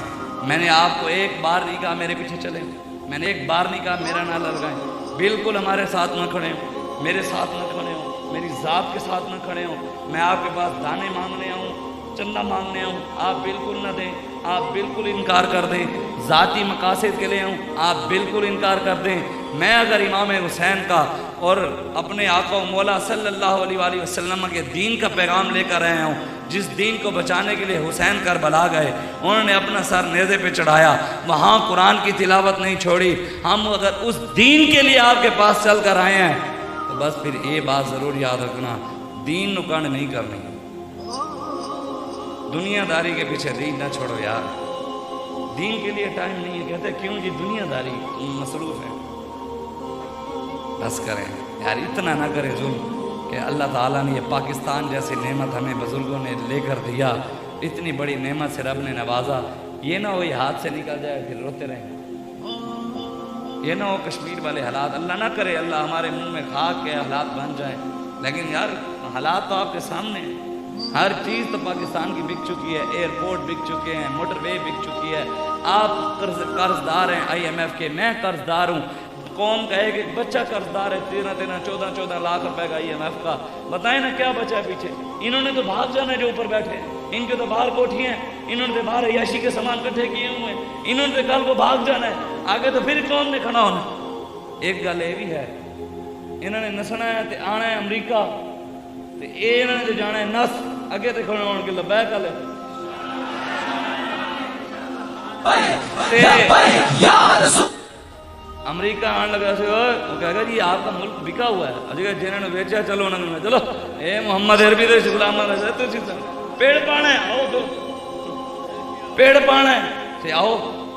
میں نے آپ کو ایک بار نہیں کہا میرے پیچھے چلیں، میں نے ایک بار نہیں کہا میرا نہ لگائیں، بالکل ہمارے ساتھ نہ کھڑے ہوں، میرے ساتھ نہ کھڑے ہوں، میری ذات کے ساتھ نہ کھڑے ہوں، میں آپ کے پاس دانے مانگنے آؤں، چندہ مانگنے آؤں، آپ بالکل نہ دیں، آپ بالکل انکار کر دیں، ذاتی مقاصد کے لیے ہوں، آپ بالکل انکار کر دیں۔ میں اگر امام حسین کا اور اپنے آقا و مولا صلی اللہ علیہ وآلہ وسلم کے دین کا پیغام لے کر آیا ہوں، جس دین کو بچانے کے لیے حسین کربلا گئے، انہوں نے اپنا سر نیزے پہ چڑھایا، وہاں قرآن کی تلاوت نہیں چھوڑی، ہم اگر اس دین کے لیے آپ کے پاس چل کر آئے ہیں تو بس پھر یہ بات ضرور یاد رکھنا، دین نو کنڈ نہیں کرنی، دنیا داری کے پیچھے دین نہ چھوڑو یار، دین کے لیے ٹائم نہیں ہے۔ کہتے کیوں جی دنیا داری مصروف ہے، بس کریں یار، اتنا نہ کریں ظلم کہ اللہ تعالیٰ نے یہ پاکستان جیسی نعمت ہمیں بزرگوں نے لے کر دیا، اتنی بڑی نعمت سے رب نے نوازا، یہ نہ ہو یہ ہاتھ سے نکل جائے پھر روتے رہیں، یہ نہ ہو کشمیر والے حالات، اللہ نہ کرے اللہ ہمارے منہ میں خاک کے حالات بن جائیں، لیکن یار حالات تو آپ کے سامنے ہیں، ہر چیز تو پاکستان کی بک چکی ہے، ایئرپورٹ بک چکے ہیں، موٹر وے بک چکی ہے، آپ قرض دار ہیں IMF کے، میں قرض دار ہوں، قوم کہے کہ بچہ قرض دار ہے 13-14 لاکھ روپے کا IMF کا، بتائیں نا کیا بچہ ہے پیچھے؟ انہوں نے تو بھاگ جانا ہے جو اوپر بیٹھے ہیں، ان کے تو باہر کوٹھی ہیں، انہوں نے تو باہر عیاشی کے سامان کٹھے کیے ہوئے ہیں، انہوں نے تو کل کو بھاگ جانا ہے، آگے تو پھر قوم نے کھڑا ہونا۔ ایک گل یہ بھی ہے، انہوں نے نسنا ہے تے آنا ہے امریکہ، تے اے انہوں نے تو جانا ہے نس، اگے تے کھڑے ہون کے لبیک والے یا رسول امریکہ آن لگا سے وہ کہے گا جی آپ کا ملک بکا ہوا ہے، اجے جنہوں نے بیچا چلو انہوں نے چلو اے محمد عربی دے غلام تو پیڑ پانا ہے، آؤ تو پیڑ پانا ہے تے آؤ،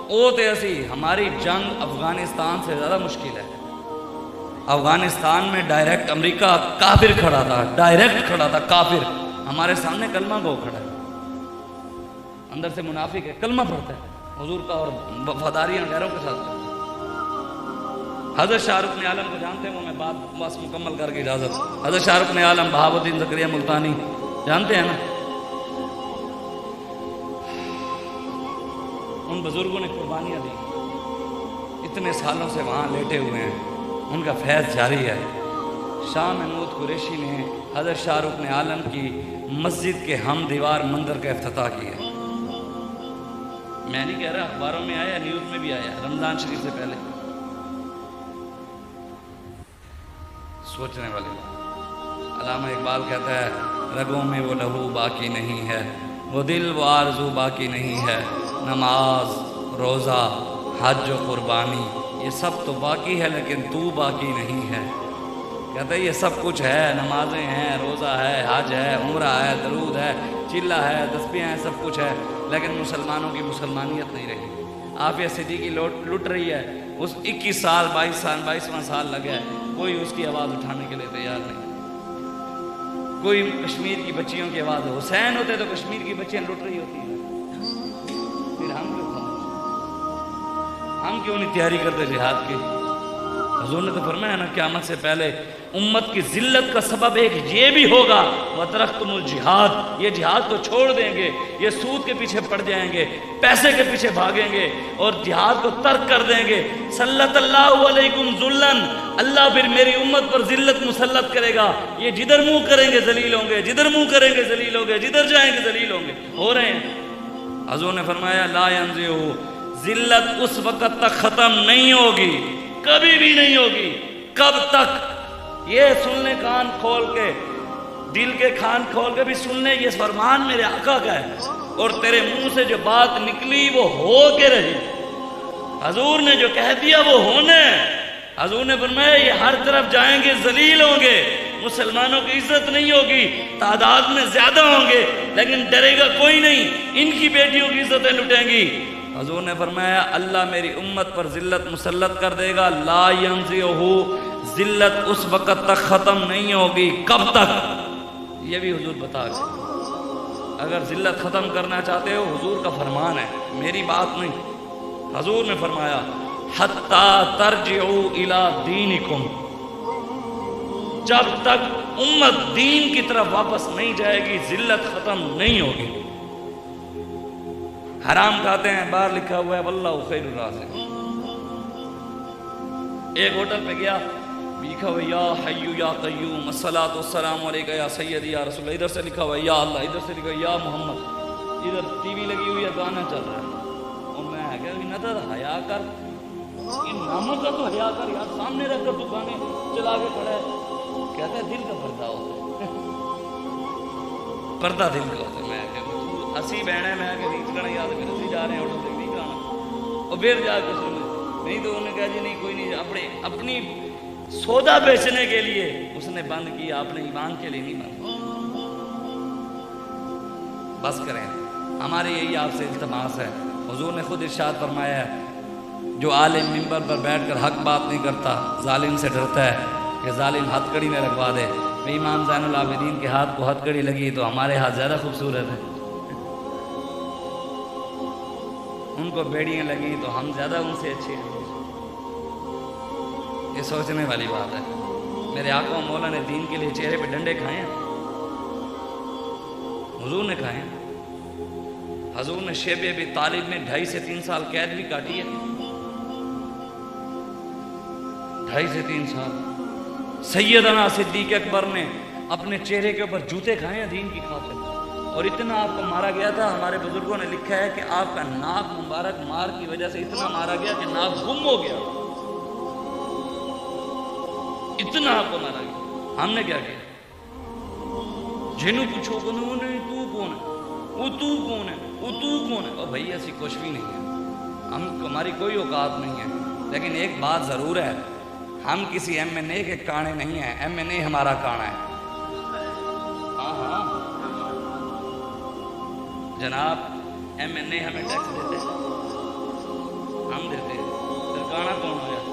او تے اسی ہماری جنگ افغانستان سے زیادہ مشکل ہے۔ افغانستان میں ڈائریکٹ امریکہ کافر کھڑا تھا، ڈائریکٹ کھڑا تھا کافر، ہمارے سامنے کلمہ گو کھڑا ہے، اندر سے منافق ہے، کلمہ پڑھتا ہے حضور کا اور وفاداریاں غیروں کے ساتھ۔ حضرت شاہ رخ عالم کو جانتے ہیں وہ میں بات بس مکمل کر کے اجازت، حضرت شاہ رخ عالم بہاؤ الدین زکریا ملتانی جانتے ہیں نا، ان بزرگوں نے قربانیاں دی، اتنے سالوں سے وہاں لیٹے ہوئے ہیں، ان کا فیض جاری ہے۔ شاہ محمود قریشی نے حضرت شاہ رخ عالم کی مسجد کے ہم دیوار مندر کا افتتاح کیا، میں نہیں کہہ رہا، اخباروں میں آیا، نیوز میں بھی آیا، رمضان شریف سے پہلے۔ سوچنے والی بات، علامہ اقبال کہتا ہے رگوں میں وہ لہو باقی نہیں ہے، وہ دل و آرزو باقی نہیں ہے، نماز روزہ حج و قربانی یہ سب تو باقی ہے لیکن تو باقی نہیں ہے۔ کہتا ہے یہ سب کچھ ہے، نمازیں ہیں، روزہ ہے، حج ہے، عمرہ ہے، درود ہے، چلہ ہے، تسبیحیں ہیں، سب کچھ ہے، لیکن مسلمانوں کی مسلمانیت نہیں رہی۔ عافیہ صدیقی لٹ رہی ہے، اس 21 سال 22واں سال لگا ہے، کوئی اس کی آواز اٹھانے کے لیے تیار نہیں، کوئی کشمیر کی بچیوں کی آواز، حسین ہوتے تو کشمیر کی بچیاں لٹ رہی ہوتی ہیں، پھر ہم کیوں نہیں تیاری کرتے جہاد کی؟ حضور نے تو فرمایا نا قیامت سے پہلے امت کی ذلت کا سبب ایک یہ بھی ہوگا وَتَرَكْتُمُ الْجِهَادِ، یہ جہاد کو چھوڑ دیں گے، یہ سود کے پیچھے پڑ جائیں گے، پیسے کے پیچھے بھاگیں گے اور جہاد کو ترک کر دیں گے۔ سلط اللہ علیکم ذلًا، اللہ پھر میری امت پر ذلت مسلط کرے گا، یہ جدھر منہ کریں گے ذلیل ہوں گے، جدھر منہ کریں گے ذلیل ہوں گے، جدھر جائیں گے ذلیل ہوں گے، ہو رہے ہیں۔ حضور نے فرمایا لا ينزعو، ذلت اس وقت تک ختم نہیں ہوگی، کبھی بھی نہیں ہوگی۔ کب تک؟ یہ سن لیں کان کھول کے، دل کے کان کھول کے بھی سن لیں، یہ فرمان میرے آقا کا ہے، اور تیرے منہ سے جو بات نکلی وہ ہو کے رہی، حضور نے جو کہہ دیا وہ ہونا ہے۔ حضور نے فرمایا یہ ہر طرف جائیں گے ذلیل ہوں گے، مسلمانوں کی عزت نہیں ہوگی، تعداد میں زیادہ ہوں گے لیکن ڈرے گا کوئی نہیں، ان کی بیٹیوں کی عزتیں لٹیں گی۔ حضور نے فرمایا اللہ میری امت پر ذلت مسلط کر دے گا، لا ینزعہ، ذلت اس وقت تک ختم نہیں ہوگی، کب تک؟ یہ بھی حضور بتا گئے۔ اگر ذلت ختم کرنا چاہتے ہو حضور کا فرمان ہے، میری بات نہیں، حضور نے فرمایا حتی ترجعوا الی دینکم، جب تک امت دین کی طرف واپس نہیں جائے گی ذلت ختم نہیں ہوگی۔ حرام کھاتے ہیں، باہر لکھا ہوا ہے واللہ خیر الرازقین۔ ایک ہوٹل پہ گیا، لکھا ہوا یا حی یا قیوم الصلاۃ والسلام علیکہ یا سیدی یا رسول اللہ، ادھر سے لکھا ہوا ہے یا اللہ، ادھر سے لکھا ہوا ہے یا محمد، ادھر ٹی وی لگی ہوئی ہے، گانا چل رہا ہے، اور میں کہا نظر حیا کر، ان ناموں کا تو حیا کر یار، سامنے رکھ کر تو گانے چلا کے کھڑا ہے۔ کہتا ہے دل کا پردہ ہوتا ہے، پردہ دل کا ہوتا ہے۔ میں کہ اسی بہن ہے، میں کہ ریچ کرنا یاد کر، اسی جا رہے ہیں ہوٹل تک نہیں گانا، اور پھر جا کے سنے، نہیں تو انہوں نے کہا جی نہیں کوئی نہیں، اپنی سودا بیچنے کے لیے اس نے بند کیا، آپ نے ایمان کے لیے نہیں بند۔ بس کریں، ہمارے یہی آپ سے التماس ہے۔ حضور نے خود ارشاد فرمایا ہے جو عالم منبر پر بیٹھ کر حق بات نہیں کرتا ظالم سے ڈرتا ہے کہ ظالم ہتھ کڑی میں لگوا دے۔ امام زین العابدین کے ہاتھ کو ہتھ کڑی لگی تو ہمارے ہاتھ زیادہ خوبصورت ہیں، ان کو بیڑیاں لگی تو ہم زیادہ ان سے اچھے ہیں۔ یہ سوچنے والی بات ہے۔ میرے آقا و مولا نے دین کے لیے چہرے پہ ڈنڈے کھائے ہیں، حضور نے کھائے ہیں۔ حضور نے شیب ابی طالب میں 2.5 سے 3 سال قید بھی کاٹی ہے، 2.5 سے 3 سال۔ سیدنا صدیق اکبر نے اپنے چہرے کے اوپر جوتے کھائے ہیں دین کی خاطر، اور اتنا آپ کو مارا گیا تھا۔ ہمارے بزرگوں نے لکھا ہے کہ آپ کا ناک مبارک مار کی وجہ سے اتنا مارا گیا کہ ناک گم ہو گیا، اتنا آپ کو مارا گیا۔ ہم نے کیا کیا؟ جنوں پوچھو تو تو کون ہے، وہ تو کون ہے، وہ تو کون ہے؟ اور بھائی ایسی کچھ بھی نہیں ہے، ہماری کوئی اوقات نہیں ہے۔ لیکن ایک بات ضرور ہے، ہم کسی ایم این اے کے کانے نہیں ہیں، ایم این اے ہمارا کانا ہے۔ ہاں جناب، ایم این اے ہمیں ٹیکس دیتے ہیں، ہم دیتے ہیں، پھر کانا کون ہو جاتا؟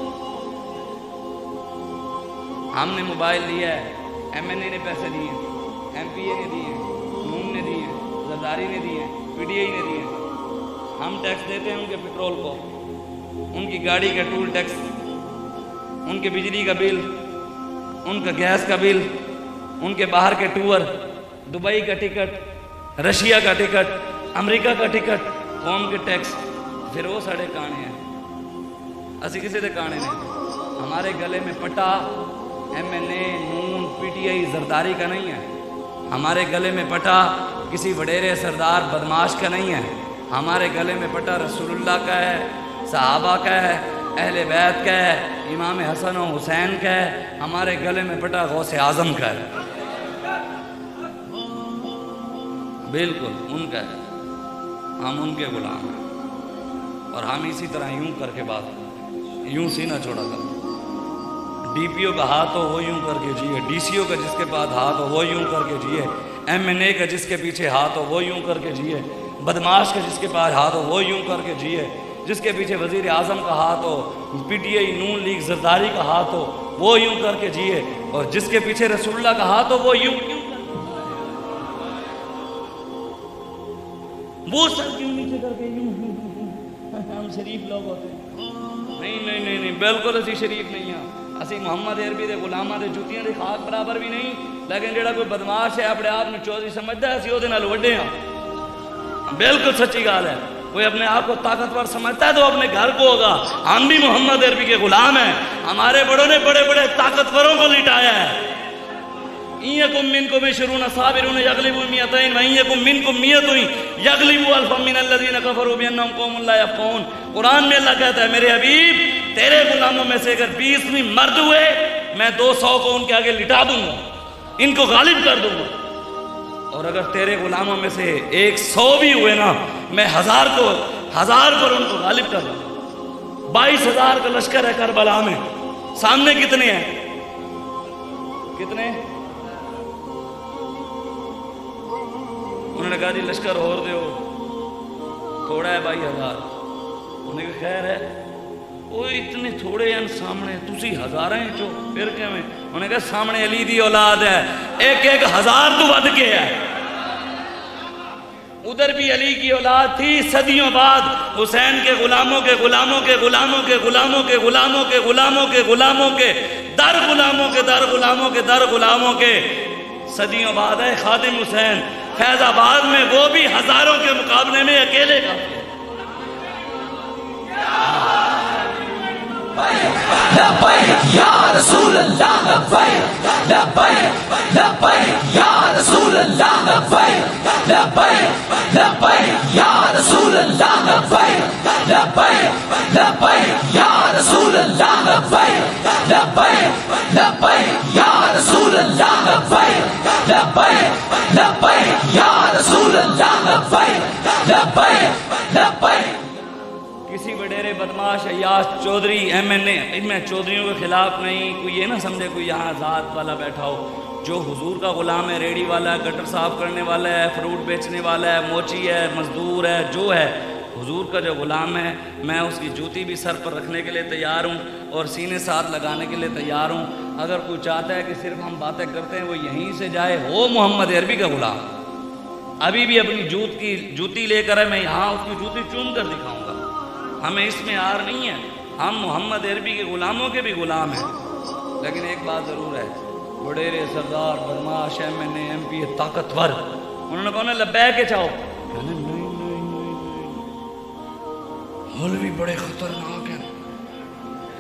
ہم نے موبائل لیا ہے، ایم این اے نے پیسے دیے، ایم پی اے نے دیے، نون نے دیے، زرداری نے دیے، پی ڈی آئی نے دیے۔ ہم ٹیکس دیتے ہیں ان کے پیٹرول کو، ان کی گاڑی کا ٹول ٹیکس، ان کے بجلی کا بل، ان کا گیس کا بل، ان کے باہر کے ٹور، دبئی کا ٹکٹ، رشیا کا ٹکٹ، امریکہ کا ٹکٹ، قوم کے ٹیکس، پھر وہ ساڑھے کانے ہیں۔ اسی کسی دے کانے نہیں، ہمارے گلے میں پٹا ایم این اے، نون، پی ٹی آئی، زرداری کا نہیں ہے، ہمارے گلے میں پٹا کسی وڈیرے سردار بدماش کا نہیں ہے، ہمارے گلے میں پٹا رسول اللہ کا ہے، صحابہ کا ہے، اہل بیت کا ہے، امام حسن و حسین کا ہے، ہمارے گلے میں پٹا غوث اعظم کا ہے، بالکل ان کا ہے، ہم ان کے غلام ہیں۔ اور ہم اسی طرح یوں کر کے بات، یوں سینہ چھوڑا کر، ڈی پی او کا ہاتھ ہو وہ یوں کر کے جیے، ڈی سی او کا جس کے پاس ہاتھ ہو وہ یوں کر کے جیے، ایم این اے کا جس کے پیچھے ہاتھ ہو وہ یوں کر کے جیے، بدماش کا جس کے پاس ہاتھ ہو وہ یوں کر کے جیے، جس کے پیچھے وزیر اعظم کا ہاتھ ہو، پی ٹی آئی، نون لیگ، زرداری کا ہاتھ ہو وہ یوں کر کے جیے، اور جس کے پیچھے رسول اللہ کا ہاتھ ہو وہ یوں کیوں، وہ سب کیوں نیچے کر کے یوں، ہم شریف لوگ ہوتے ہیں؟ نہیں، بالکل اسی شریف نہیں ہیں، اسی محمد عربی دے غلاماں دے جوتیاں دے خاک برابر بھی نہیں، لیکن جڑا کوئی بدماش ہے اپنے آپ نے چودھری سمجھتا ہے، اسی وہ دے نال وڈے ہیں، بالکل سچی گال ہے۔ کوئی اپنے آپ کو طاقتور سمجھتا ہے تو اپنے گھر کو ہوگا، ہم بھی محمد عربی کے غلام ہیں، ہمارے بڑوں نے بڑے بڑے طاقتوروں کو لٹایا ہے۔ إِنْ مِنْكُمْ 20 صَابِرُونَ يَغْلِبُوا 200 وَإِنْ يَكُنْ مِنْكُمْ 100 يَغْلِبُوا أَلْفًا مِنَ الَّذِينَ كَفَرُوا بِأَنَّهُمْ قَوْمٌ لَا يَفْقَهُونَ۔ قرآن میں اللہ کہتا ہے میرے حبیب تیرے غلاموں میں سے اگر 20 بھی مرد ہوئے میں 200 کو ان کے آگے لٹا دوں گا، ان کو غالب کر دوں گا، اور اگر تیرے غلاموں میں سے 100 بھی ہوئے نا میں 1000 پر ان کو غالب کر دوں گا۔ 22,000 کا لشکر ہے کربلا میں، سامنے کتنے ہیں؟ کتنے؟ کہا جی لشکر اور دیو تھوڑا ہے 22,000. انہیں کہا خیر ہے وہ اتنے تھوڑے ہیں سامنے تسی ہزاراں چو پھر کیویں؟ انہیں کہا سامنے علی دی اولاد ہے 1,000 تو ود کے ہے. ادھر بھی علی کی اولاد تھی. صدیوں بعد حسین کے غلاموں کے غلاموں کے غلاموں کے غلاموں کے غلاموں کے غلاموں کے غلاموں کے در غلاموں کے در غلاموں کے در غلاموں کے صدیوں بعد ہے خادم حسین. فیض آباد میں وہ بھی ہزاروں کے مقابلے میں اکیلے کا. لبیک یا رسول اللہ لبیک لبیک لبیک یا رسول اللہ لبیک لبیک لبیک یا رسول اللہ لبیک لبیک لبیک یا رسول اللہ لبیک لبیک لبیک یا رسول اللہ لبیک لبیک لبیک یا رسول اللہ لبیک لبیک لبیک. کسی وڈیرے بدماش عیاش چودھری MNA میں چودھریوں کے خلاف نہیں. کوئی یہ نہ سمجھے کوئی یہاں ذات والا بیٹھا ہو. جو حضور کا غلام ہے, ریڑی والا ہے, گٹر صاف کرنے والا ہے, فروٹ بیچنے والا ہے, موچی ہے, مزدور ہے, جو ہے حضور کا جو غلام ہے, میں اس کی جوتی بھی سر پر رکھنے کے لیے تیار ہوں اور سینے ساتھ لگانے کے لیے تیار ہوں. اگر کوئی چاہتا ہے کہ صرف ہم باتیں کرتے ہیں وہ یہیں سے جائے, ہو محمد عربی کا غلام, ابھی بھی اپنی جوتی لے کر ہے, میں یہاں اس کی جوتی چوم کر دکھاؤں گا. ہمیں اس میں آر نہیں ہے, ہم محمد عربی کے غلاموں کے بھی غلام ہیں. لیکن ایک بات ضرور ہے, وڈیرے سردار بدماش MNA MP طاقتور, انہوں نے کہا لبیک کے چاہو, کہنے نہیں حال بھی بڑے خطرناک ہیں.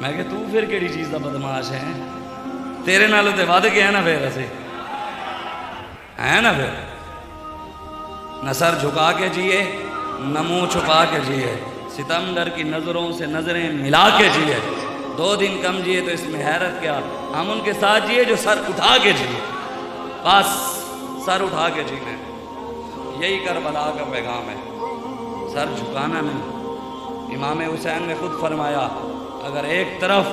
میں کہ تو پھر کیڑی چیز دا بدماش ہے, تیرے نالوں تے ود گیا نا پھر اسے ہے نا. پھر نہ سر جھکا کے جیے نہ منہ چھپا کے جیے, ستمگر کی نظروں سے نظریں ملا کے جیے. 2 دن کم جیے تو اس میں حیرت کیا, ہم ان کے ساتھ جیے جو سر اٹھا کے جیے, بس سر اٹھا کے جینے. یہی کربلا کا پیغام ہے, سر جھکانا نہیں. امام حسین نے خود فرمایا, اگر ایک طرف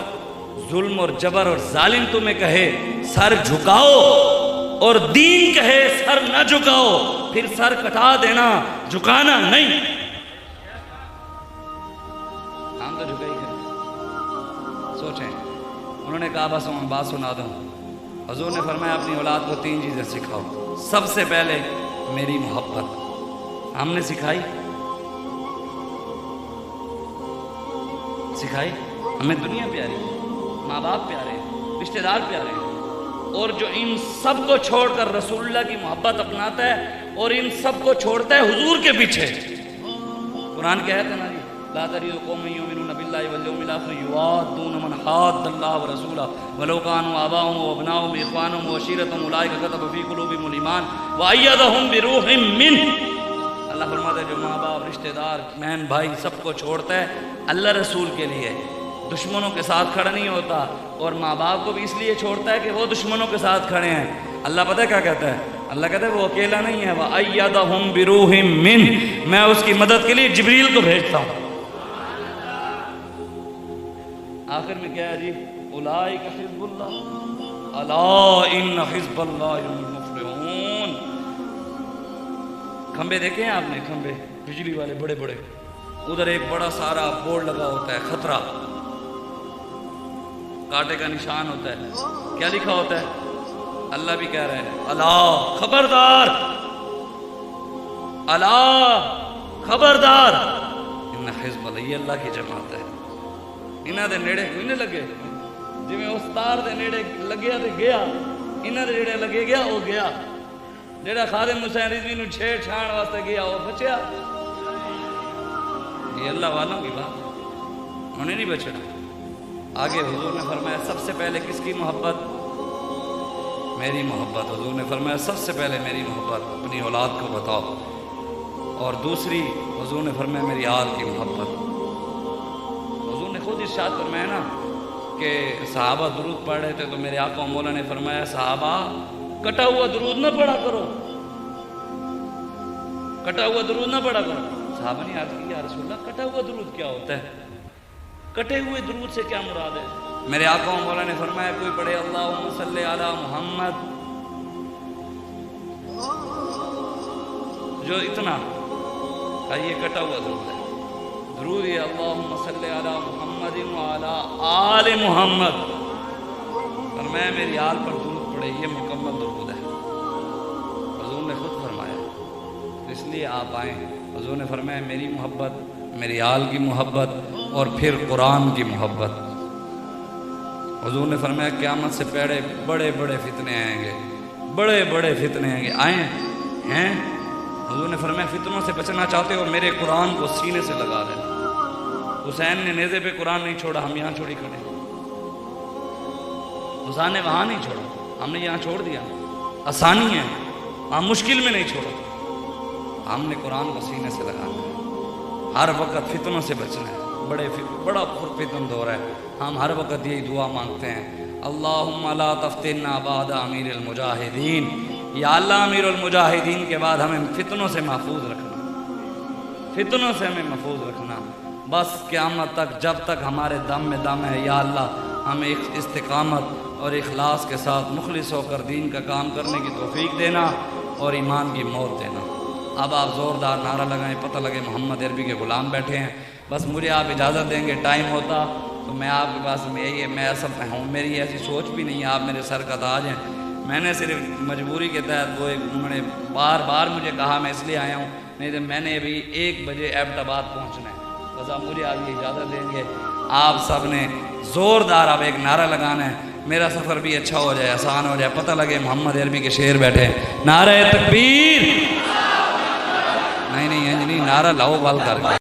ظلم اور جبر اور ظالم تمہیں کہے سر جھکاؤ, اور دین کہے سر نہ جھکاؤ, پھر سر کٹا دینا, جھکانا نہیں. ہم تو جھکے ہی گئے. سوچیں, انہوں نے کہا بس میں بات سنا دوں. حضور نے فرمایا اپنی اولاد کو 3 چیزیں سکھاؤ. سب سے پہلے میری محبت. ہم نے سکھائی ہمیں دنیا پیاری, ماں باپ پیارے, رشتہ دار پیارے, اور جو ان سب کو چھوڑ کر رسول اللہ کی محبت اپناتا ہے اور ان سب کو چھوڑتا ہے حضور کے پیچھے. قرآن کہتا ہے نا جی, لا تجد قوما یؤمنون باللہ والیوم الآخر یوادون من حاد اللہ ورسولہ ولو کانوا آباءهم وابناءهم واخوانهم وعشیرتهم اولئک کتب فی قلوبہم الایمان وأیدہم بروح منہ. اللہ فرماتا ہے جو ماں باپ, رشتہ دار, بہن بھائی سب کو چھوڑتا ہے اللہ رسول کے لیے, دشمنوں کے ساتھ کھڑا نہیں ہوتا. اور ماں باپ کو بھی اس لیے چھوڑتا ہے کہ وہ دشمنوں کے ساتھ کھڑے ہیں. اللہ پتہ ہے کیا کہتا ہے, اللہ کہتا ہے وہ اکیلا نہیں ہے, وَأَيَّدَهُمْ بِرُوحٍ مِّنْهُ, میں اس کی مدد کے لیے جبریل کو بھیجتا ہوں. آخر میں کیا ہے جی, اولئک حزب اللہ الا ان حزب اللہ هم المفلحون. کھمبے دیکھے ہیں آپ نے, کھمبے بجلی والے بڑے بڑے, ادھر ایک بڑا سارا بورڈ لگا ہوتا ہے, خطرہ, کانٹے کا نشان ہوتا ہے. کیا لکھا ہوتا ہے؟ اللہ بھی کہہ رہے ہیں الا خبردار, الا خبردار, ان حزب اللہ, یہ اللہ کی جماعت ہے. انہاں دے نیڑے کوئی نہیں لگے, جی میں اس تار دے نیڑے لگیا تے گیا, انہاں دے نیڑے لگے گیا وہ گیا. جیڑا خادم حسین رضوی نو چھیڑ چھاڑ واسطے گیا وہ بچیا. یہ اللہ والوں کی بات, انہیں نہیں بچنا. آگے حضور نے فرمایا سب سے پہلے کس کی محبت؟ میری محبت. حضور نے فرمایا سب سے پہلے میری محبت اپنی اولاد کو بتاؤ, اور دوسری حضور نے فرمایا میری آل کی محبت. حضور نے خود ارشاد فرمایا نا کہ صحابہ درود پڑھ رہے تھے تو میرے آقا و مولا نے فرمایا صحابہ کٹا ہوا درود نہ پڑھا کرو, کٹا ہوا درود نہ پڑھا کرو. صحابہ نے عرض کی یا رسول اللہ کٹا ہوا درود کیا ہوتا ہے, کٹے ہوئے درود سے کیا مراد ہے؟ میرے آقا و مولا نے فرمایا کوئی پڑھے اللہم صلی علی محمد, جو اتنا یہ کٹا ہوا درود ہے، درود یہ اللہم صلی علی محمد وعلی آل محمد، فرمایا میری آل پر درود پڑے، یہ مکمل درود ہے۔ حضور نے خود فرمایا، اس لیے آپ آئیں۔ حضور نے فرمایا میری محبت، میری آل کی محبت اور پھر قرآن کی محبت۔ حضور نے فرمایا قیامت سے پہلے بڑے بڑے فتنے آئیں گے، بڑے بڑے فتنے آئیں گے، آئیں ہیں۔ حضور نے فرمایا فتنوں سے بچنا چاہتے ہو میرے قرآن کو سینے سے لگا دینا۔ حسین نے نیزے پہ قرآن نہیں چھوڑا، ہم یہاں چھوڑی کھڑے۔ حسین نے وہاں نہیں چھوڑا، ہم نے یہاں چھوڑ دیا۔ آسانی ہے، ہم مشکل میں نہیں چھوڑا، ہم نے قرآن کو سینے سے لگانا ہے۔ ہر وقت فتنوں سے بچنا ہے، بڑا فتن دور ہے، ہم ہر وقت یہی دعا مانگتے ہیں، اللہم لا تفتنا بعد امیر المجاہدین، یا اللہ امیر المجاہدین کے بعد ہمیں فتنوں سے محفوظ رکھنا، فتنوں سے ہمیں محفوظ رکھنا، بس قیامت تک جب تک ہمارے دم میں دم ہے، یا اللہ ہمیں ایک استقامت اور اخلاص کے ساتھ مخلص ہو کر دین کا کام کرنے کی توفیق دینا اور ایمان کی موت دینا۔ اب آپ زوردار نعرہ لگائیں، پتہ لگے محمد عربی کے غلام بیٹھے ہیں۔ بس مجھے آپ اجازت دیں گے، ٹائم ہوتا تو میں آپ کے پاس میں یہ میں ایسا ہوں، میری ایسی سوچ بھی نہیں ہے، آپ میرے سر کا تاج ہیں۔ میں نے صرف مجبوری کے تحت وہ انہوں نے بار بار مجھے کہا، میں اس لیے آیا ہوں، نہیں تو میں نے ابھی 1 بجے ایبٹ آباد پہنچنا ہے۔ بس آپ مجھے آپ یہ اجازت دیں گے، آپ سب نے زوردار اب ایک نعرہ لگانا ہے، میرا سفر بھی اچھا ہو جائے، آسان ہو جائے، پتہ لگے محمد عربی کے شعر بیٹھے، نعرہ تکبیر، نہیں نعرہ لاؤ بال کر کے۔